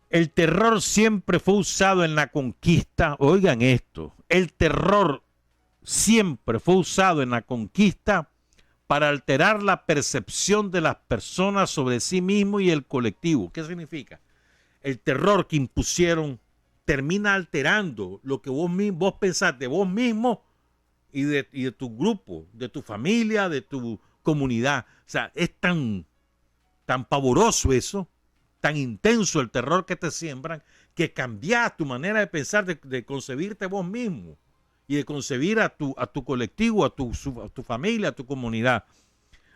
el terror siempre fue usado en la conquista, oigan esto, el terror siempre fue usado en la conquista para alterar la percepción de las personas sobre sí mismo y el colectivo. ¿Qué significa? El terror que impusieron termina alterando lo que vos pensás de vos mismo y de tu grupo, de tu familia, de tu comunidad. O sea, es tan pavoroso eso, tan intenso el terror que te siembran, que cambias tu manera de pensar, de concebirte vos mismo y de concebir a tu colectivo, a tu familia, a tu comunidad,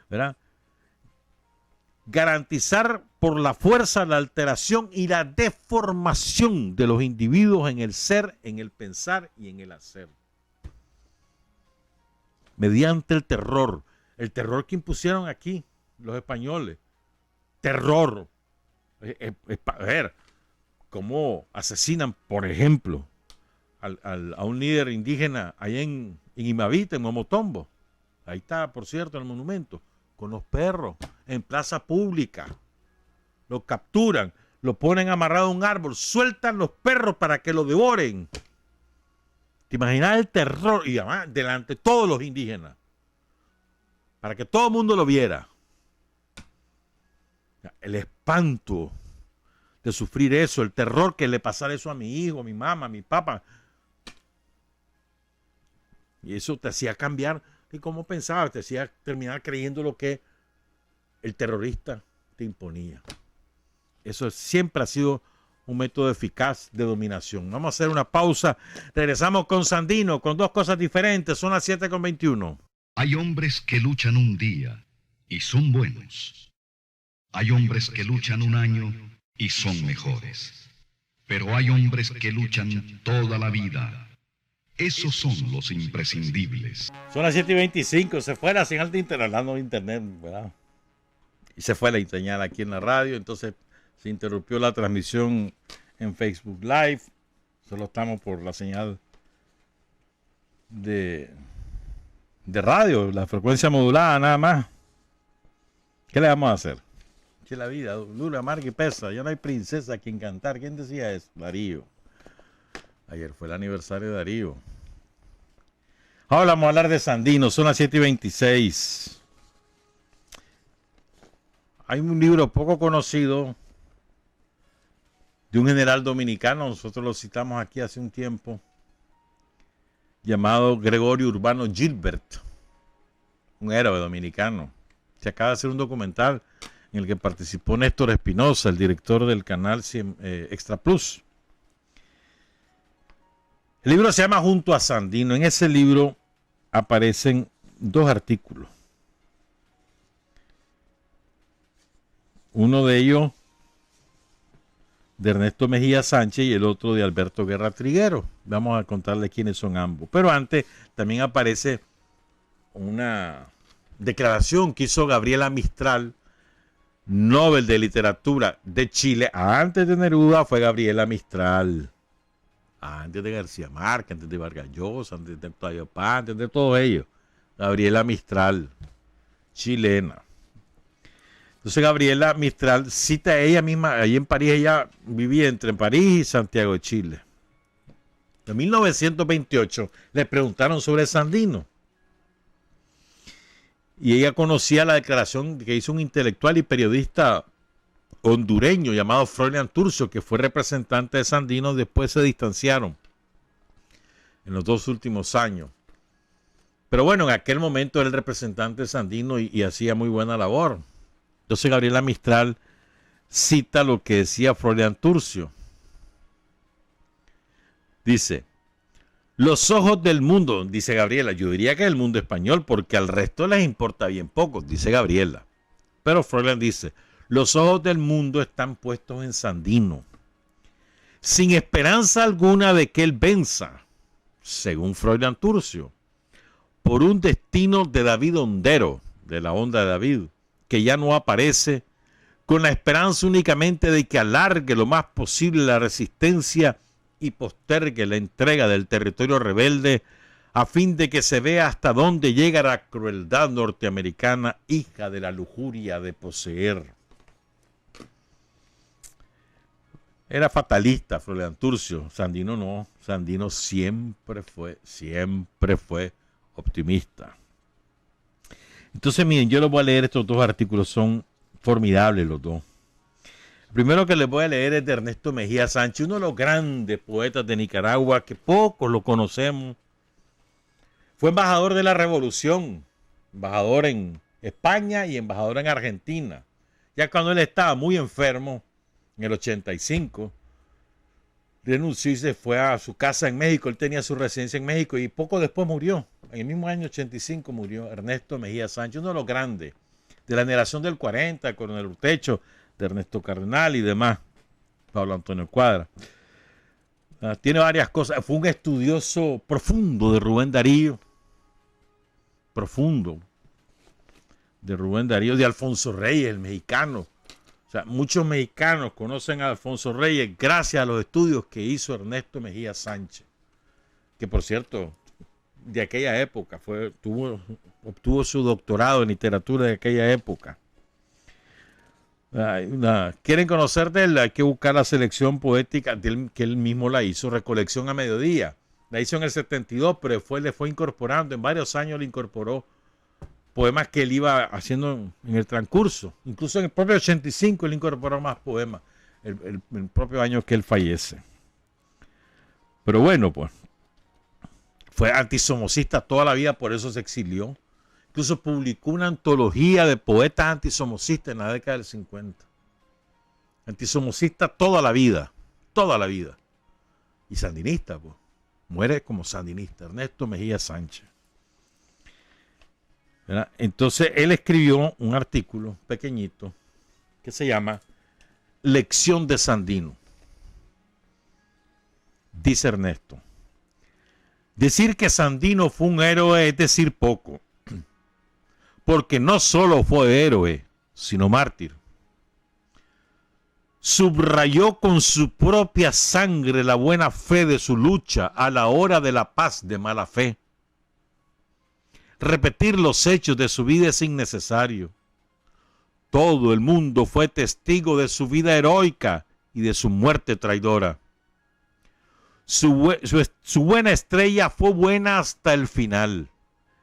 ¿verdad? Garantizar por la fuerza la alteración y la deformación de los individuos en el ser, en el pensar y en el hacer. Mediante el terror que impusieron aquí los españoles. Terror. A ver, cómo asesinan, por ejemplo, a un líder indígena allá en Imavita, en Momotombo. Ahí está, por cierto, el monumento. Con los perros, en plaza pública. Lo capturan, lo ponen amarrado a un árbol, sueltan los perros para que lo devoren. ¿Te imaginas el terror? Y además, delante de todos los indígenas. Para que todo el mundo lo viera. El espanto de sufrir eso, el terror que le pasara eso a mi hijo, a mi mamá, a mi papá. Y eso te hacía cambiar. ¿Y cómo pensabas? Te hacía terminar creyendo lo que el terrorista te imponía. Eso siempre ha sido un método eficaz de dominación. Vamos a hacer una pausa. Regresamos con Sandino, con dos cosas diferentes. Son las 7:21. Hay hombres que luchan un día y son buenos. Hay hombres que luchan un año y son mejores. Pero hay hombres que luchan toda la vida. Esos son los imprescindibles. Son las 7:25, se fue la señal de internet, hablando de internet, ¿verdad? Y se fue la señal aquí en la radio, entonces se interrumpió la transmisión en Facebook Live. Solo estamos por la señal de radio, la frecuencia modulada nada más. ¿Qué le vamos a hacer? Que la vida dura, amarga y pesa, ya no hay princesa a quien cantar. ¿Quién decía eso? Darío. Ayer fue el aniversario de Darío. Ahora vamos a hablar de Sandino, son las 7:26. Hay un libro poco conocido de un general dominicano, nosotros lo citamos aquí hace un tiempo, llamado Gregorio Urbano Gilbert, un héroe dominicano. Se acaba de hacer un documental en el que participó Néstor Espinosa, el director del canal Extra Plus. El libro se llama Junto a Sandino. En ese libro aparecen dos artículos. Uno de ellos de Ernesto Mejía Sánchez y el otro de Alberto Guerra Triguero. Vamos a contarle quiénes son ambos. Pero antes también aparece una declaración que hizo Gabriela Mistral, Nobel de Literatura de Chile. Antes de Neruda fue Gabriela Mistral. Antes de García Márquez, antes de Vargas Llosa, antes de Octavio Paz, antes de todos ellos. Gabriela Mistral, chilena. Entonces Gabriela Mistral cita a ella misma, allí en París, ella vivía entre París y Santiago de Chile. En 1928 le preguntaron sobre Sandino. Y ella conocía la declaración que hizo un intelectual y periodista hondureño llamado Frolian Turcio, que fue representante de Sandino. Después se distanciaron en los 2 últimos años. Pero bueno, en aquel momento era el representante de Sandino y hacía muy buena labor. Entonces Gabriela Mistral cita lo que decía Frolian Turcio. Dice: Los ojos del mundo, dice Gabriela, yo diría que el mundo español, porque al resto les importa bien poco, dice Gabriela. Pero Froilán dice, los ojos del mundo están puestos en Sandino, sin esperanza alguna de que él venza, según Froilán Turcio, por un destino de David Hondero, de la onda de David, que ya no aparece, con la esperanza únicamente de que alargue lo más posible la resistencia y postergue la entrega del territorio rebelde a fin de que se vea hasta dónde llega la crueldad norteamericana, hija de la lujuria de poseer. Era fatalista Froilán Turcio, Sandino no, Sandino siempre fue optimista. Entonces miren, yo les voy a leer estos dos artículos, son formidables los dos. El primero que les voy a leer es de Ernesto Mejía Sánchez, uno de los grandes poetas de Nicaragua que pocos lo conocemos. Fue embajador de la Revolución, embajador en España y embajador en Argentina. Ya cuando él estaba muy enfermo, en el 85, renunció y se fue a su casa en México. Él tenía su residencia en México y poco después murió. En el mismo año 85 murió Ernesto Mejía Sánchez, uno de los grandes de la generación del 40, Coronel Urtecho, de Ernesto Cardenal y demás, Pablo Antonio Cuadra. Tiene varias cosas. Fue un estudioso profundo de Rubén Darío, de Alfonso Reyes, el mexicano. O sea, muchos mexicanos conocen a Alfonso Reyes gracias a los estudios que hizo Ernesto Mejía Sánchez, que por cierto, de aquella época obtuvo su doctorado en literatura de aquella época. ¿Quieren conocer de él? Hay que buscar la selección poética que él mismo la hizo, Recolección a Mediodía. La hizo en el 72, pero después le fue incorporando, en varios años le incorporó poemas que él iba haciendo en el transcurso. Incluso en el propio 85 él incorporó más poemas, el propio año que él fallece. Pero bueno, pues, fue antisomocista toda la vida, por eso se exilió. Incluso publicó una antología de poetas antisomocistas en la década del 50. Antisomocista toda la vida. Y sandinista, pues. Muere como sandinista, Ernesto Mejía Sánchez. ¿Verdad? Entonces, él escribió un artículo pequeñito que se llama Lección de Sandino. Dice Ernesto, decir que Sandino fue un héroe es decir poco, porque no solo fue héroe, sino mártir. Subrayó con su propia sangre la buena fe de su lucha a la hora de la paz de mala fe. Repetir los hechos de su vida es innecesario. Todo el mundo fue testigo de su vida heroica y de su muerte traidora. Su buena estrella fue buena hasta el final,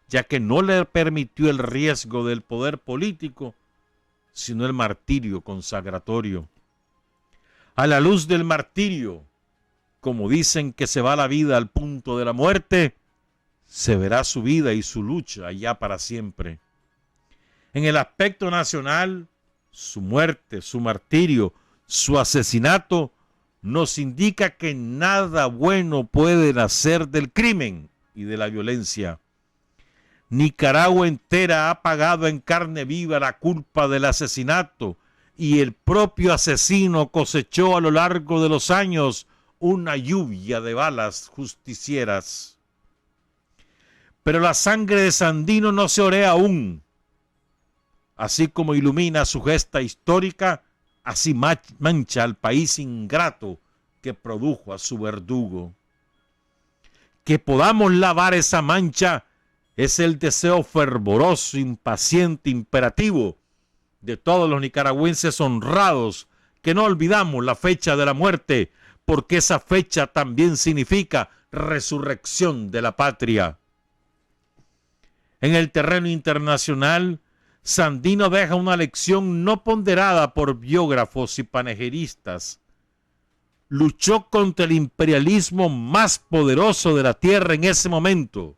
ya que no le permitió el riesgo del poder político, sino el martirio consagratorio. A la luz del martirio, como dicen que se va la vida al punto de la muerte, se verá su vida y su lucha allá para siempre. En el aspecto nacional, su muerte, su martirio, su asesinato, nos indica que nada bueno puede nacer del crimen y de la violencia. Nicaragua entera ha pagado en carne viva la culpa del asesinato y el propio asesino cosechó a lo largo de los años una lluvia de balas justicieras. Pero la sangre de Sandino no se orea aún. Así como ilumina su gesta histórica, así mancha al país ingrato que produjo a su verdugo. Que podamos lavar esa mancha es el deseo fervoroso, impaciente, imperativo de todos los nicaragüenses honrados, que no olvidamos la fecha de la muerte, porque esa fecha también significa resurrección de la patria. En el terreno internacional, Sandino deja una lección no ponderada por biógrafos y panegiristas. Luchó contra el imperialismo más poderoso de la tierra en ese momento.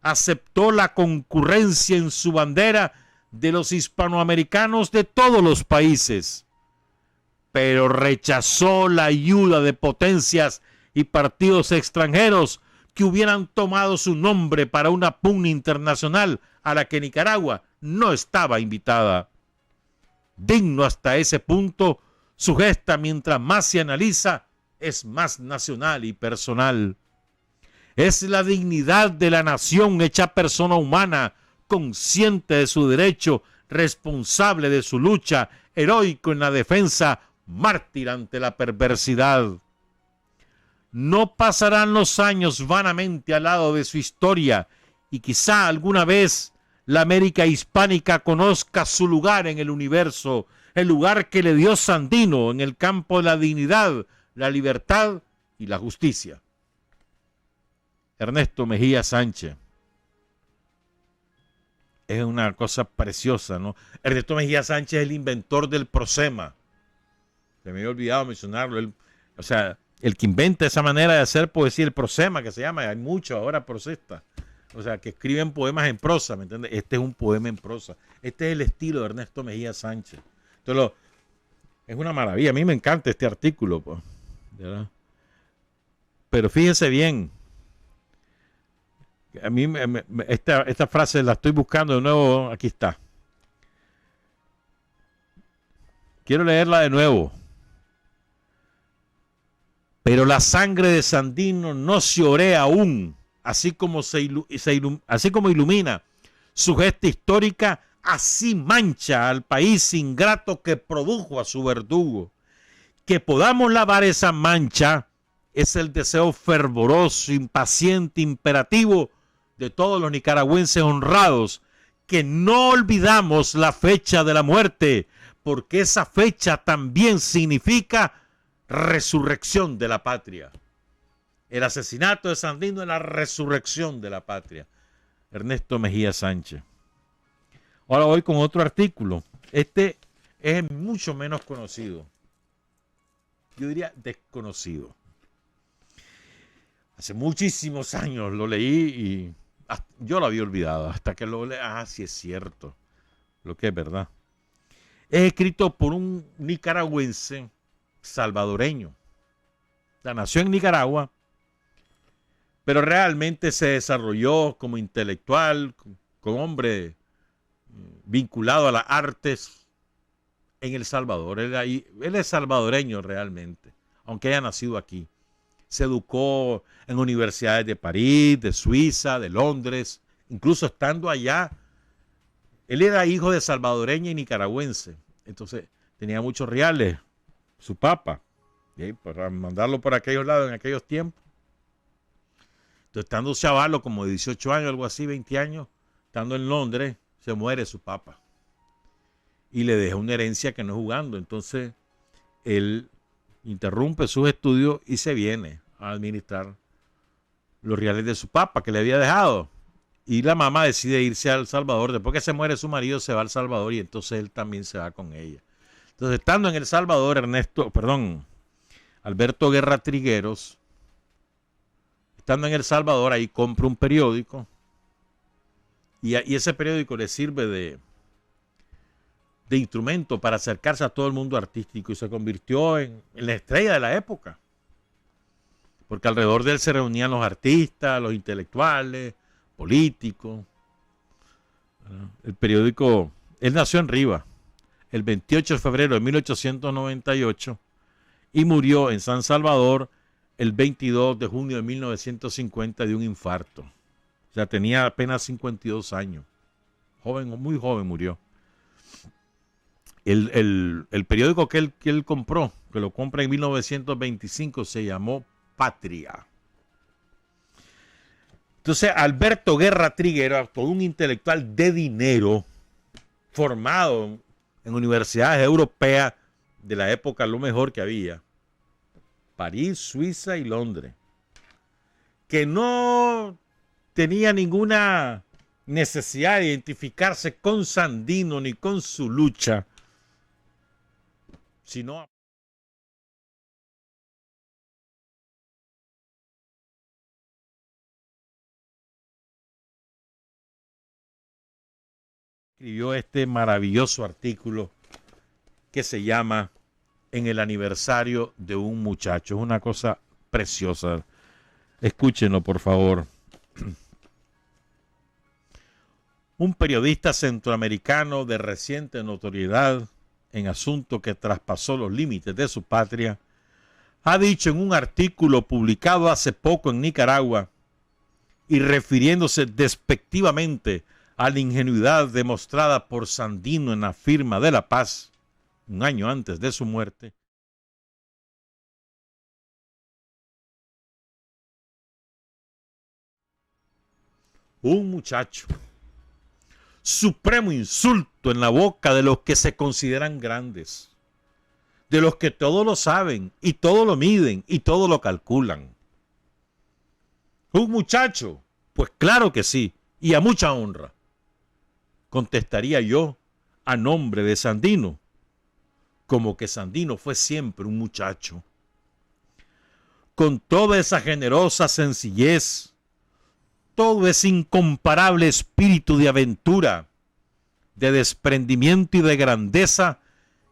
Aceptó la concurrencia en su bandera de los hispanoamericanos de todos los países, pero rechazó la ayuda de potencias y partidos extranjeros que hubieran tomado su nombre para una pugna internacional a la que Nicaragua no estaba invitada. Digno hasta ese punto, su gesta, mientras más se analiza, es más nacional y personal. Es la dignidad de la nación hecha persona humana, consciente de su derecho, responsable de su lucha, heroico en la defensa, mártir ante la perversidad. No pasarán los años vanamente al lado de su historia y quizá alguna vez la América hispánica conozca su lugar en el universo, el lugar que le dio Sandino en el campo de la dignidad, la libertad y la justicia. Ernesto Mejía Sánchez. Es una cosa preciosa, ¿no? Ernesto Mejía Sánchez es el inventor del prosema. Se me había olvidado mencionarlo. El que inventa esa manera de hacer poesía, el prosema que se llama. Hay muchos ahora prosistas. O sea, que escriben poemas en prosa, ¿me entiendes? Este es un poema en prosa. Este es el estilo de Ernesto Mejía Sánchez. Entonces, es una maravilla. A mí me encanta este artículo, pues, ¿verdad? Pero fíjense bien. A mí esta frase la estoy buscando de nuevo. Aquí está. Quiero leerla de nuevo. Pero la sangre de Sandino no se orea aún, así como ilumina su gesta histórica, así mancha al país ingrato que produjo a su verdugo. Que podamos lavar esa mancha es el deseo fervoroso, impaciente, imperativo de todos los nicaragüenses honrados, que no olvidamos la fecha de la muerte, porque esa fecha también significa resurrección de la patria. El asesinato de Sandino es la resurrección de la patria. Ernesto Mejía Sánchez. Ahora voy con otro artículo. Este es mucho menos conocido. Yo diría desconocido. Hace muchísimos años lo leí y yo lo había olvidado hasta que lo leí. Ah, sí es cierto. Lo que es verdad. Es escrito por un nicaragüense salvadoreño. La nació en Nicaragua, pero realmente se desarrolló como intelectual, como hombre vinculado a las artes en El Salvador. Él es salvadoreño realmente, aunque haya nacido aquí. Se educó en universidades de París, de Suiza, de Londres, incluso estando allá. Él era hijo de salvadoreña y nicaragüense, entonces tenía muchos reales, su papá, para mandarlo por aquellos lados en aquellos tiempos. Entonces, estando chavalo, como de 18 años, algo así, 20 años, estando en Londres, se muere su papá. Y le deja una herencia que no es jugando. Entonces, él interrumpe sus estudios y se viene a administrar los reales de su papá que le había dejado. Y la mamá decide irse a El Salvador. Después que se muere su marido, se va a El Salvador y entonces él también se va con ella. Entonces, estando en El Salvador, Alberto Guerra Trigueros, estando en El Salvador, ahí compra un periódico y ese periódico le sirve de instrumento para acercarse a todo el mundo artístico y se convirtió en la estrella de la época. Porque alrededor de él se reunían los artistas, los intelectuales, políticos. El periódico, él nació en Rivas el 28 de febrero de 1898 y murió en San Salvador el 22 de junio de 1950 de un infarto. O sea, tenía apenas 52 años. Joven, muy joven murió. El periódico que él compró, que lo compra en 1925, se llamó Patria. Entonces, Alberto Guerra Trigueros, todo un intelectual de dinero, formado en universidades europeas de la época, lo mejor que había, París, Suiza y Londres, que no tenía ninguna necesidad de identificarse con Sandino ni con su lucha, sino escribió este maravilloso artículo que se llama En el aniversario de un muchacho. Es una cosa preciosa. Escúchenlo, por favor. Un periodista centroamericano de reciente notoriedad en asunto que traspasó los límites de su patria, ha dicho en un artículo publicado hace poco en Nicaragua y refiriéndose despectivamente a la ingenuidad demostrada por Sandino en la firma de la paz, un año antes de su muerte, un muchacho, supremo insulto en la boca de los que se consideran grandes, de los que todo lo saben y todo lo miden y todo lo calculan. Un muchacho, pues claro que sí, y a mucha honra. Contestaría yo a nombre de Sandino, como que Sandino fue siempre un muchacho. Con toda esa generosa sencillez, todo ese incomparable espíritu de aventura, de desprendimiento y de grandeza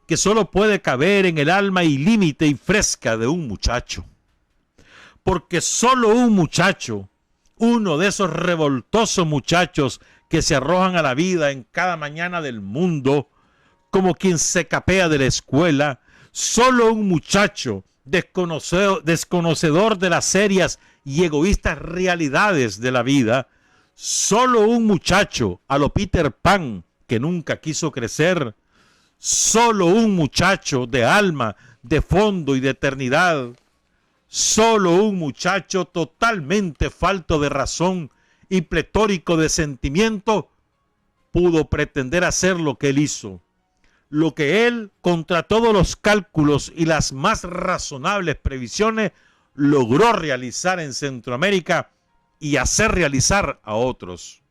que solo puede caber en el alma ilímite y fresca de un muchacho. Porque solo un muchacho, uno de esos revoltosos muchachos que se arrojan a la vida en cada mañana del mundo, como quien se capea de la escuela, solo un muchacho desconocedor de las serias y egoístas realidades de la vida, solo un muchacho a lo Peter Pan que nunca quiso crecer, solo un muchacho de alma, de fondo y de eternidad, solo un muchacho totalmente falto de razón y pletórico de sentimiento pudo pretender hacer lo que él hizo, lo que él, contra todos los cálculos y las más razonables previsiones, logró realizar en Centroamérica y hacer realizar a otros.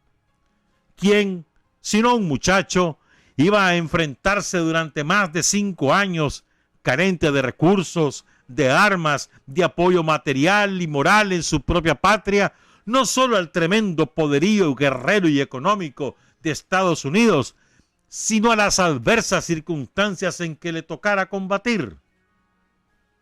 ¿Quién, sino un muchacho, iba a enfrentarse durante más de 5 años, carente de recursos, de armas, de apoyo material y moral en su propia patria, no solo al tremendo poderío guerrero y económico de Estados Unidos, sino a las adversas circunstancias en que le tocara combatir?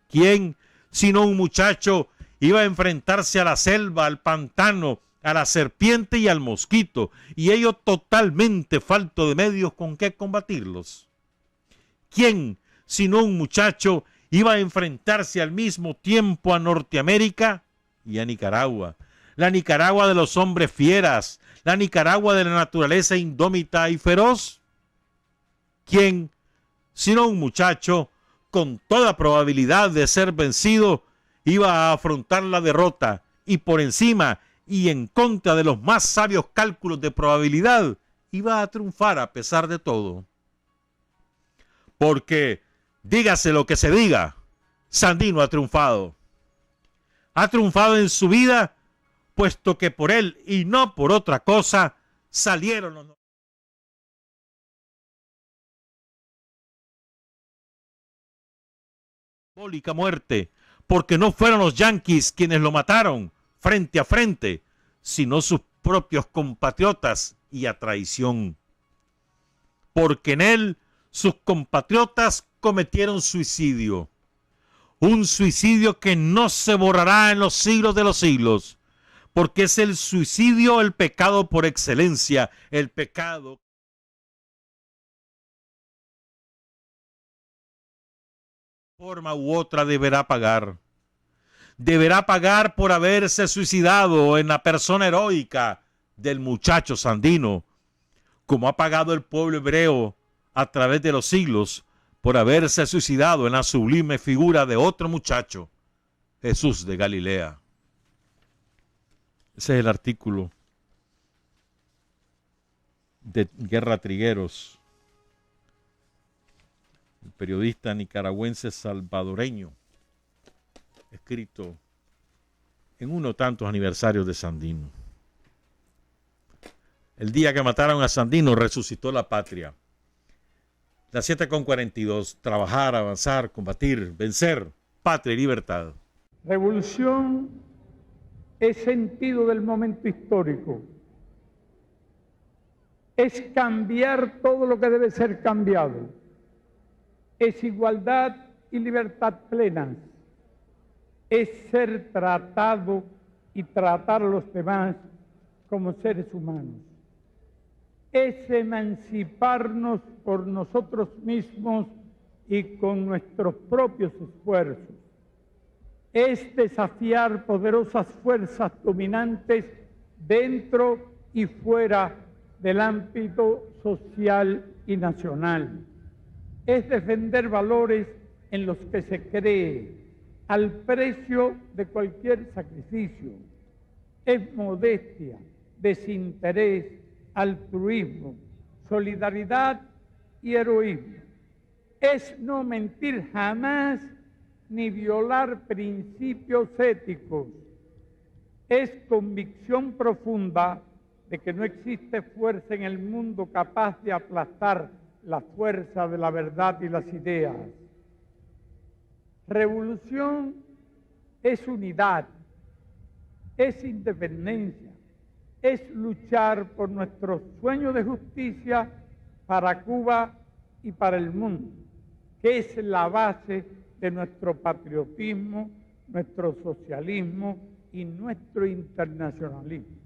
¿Quién, sino un muchacho, iba a enfrentarse a la selva, al pantano, a la serpiente y al mosquito, y ello totalmente falto de medios con que combatirlos? ¿Quién, sino un muchacho, iba a enfrentarse al mismo tiempo a Norteamérica y a Nicaragua? La Nicaragua de los hombres fieras, la Nicaragua de la naturaleza indómita y feroz. ¿Quién, sino un muchacho, con toda probabilidad de ser vencido, iba a afrontar la derrota y por encima y en contra de los más sabios cálculos de probabilidad, iba a triunfar a pesar de todo? Porque, dígase lo que se diga, Sandino ha triunfado. Ha triunfado en su vida, puesto que por él y no por otra cosa salieron los simbólica muerte, porque no fueron los yanquis quienes lo mataron frente a frente, sino sus propios compatriotas y a traición. Porque en él sus compatriotas cometieron suicidio, un suicidio que no se borrará en los siglos de los siglos, porque es el suicidio el pecado por excelencia, el pecado forma u otra deberá pagar. Deberá pagar por haberse suicidado en la persona heroica del muchacho Sandino, como ha pagado el pueblo hebreo a través de los siglos por haberse suicidado en la sublime figura de otro muchacho, Jesús de Galilea. Ese es el artículo de Guerra Trigueros, el periodista nicaragüense salvadoreño, escrito en uno tantos aniversarios de Sandino. El día que mataron a Sandino resucitó la patria. Las 7:42, trabajar, avanzar, combatir, vencer, patria y libertad. Revolución es sentido del momento histórico. Es cambiar todo lo que debe ser cambiado. Es igualdad y libertad plenas. es ser tratado y tratar a los demás como seres humanos. Es emanciparnos por nosotros mismos y con nuestros propios esfuerzos. Es desafiar poderosas fuerzas dominantes dentro y fuera del ámbito social y nacional. Es defender valores en los que se cree al precio de cualquier sacrificio. Es modestia, desinterés, altruismo, solidaridad y heroísmo. Es no mentir jamás ni violar principios éticos. Es convicción profunda de que no existe fuerza en el mundo capaz de aplastar la fuerza de la verdad y las ideas. Revolución es unidad, es independencia, es luchar por nuestro sueño de justicia para Cuba y para el mundo, que es la base de nuestro patriotismo, nuestro socialismo y nuestro internacionalismo.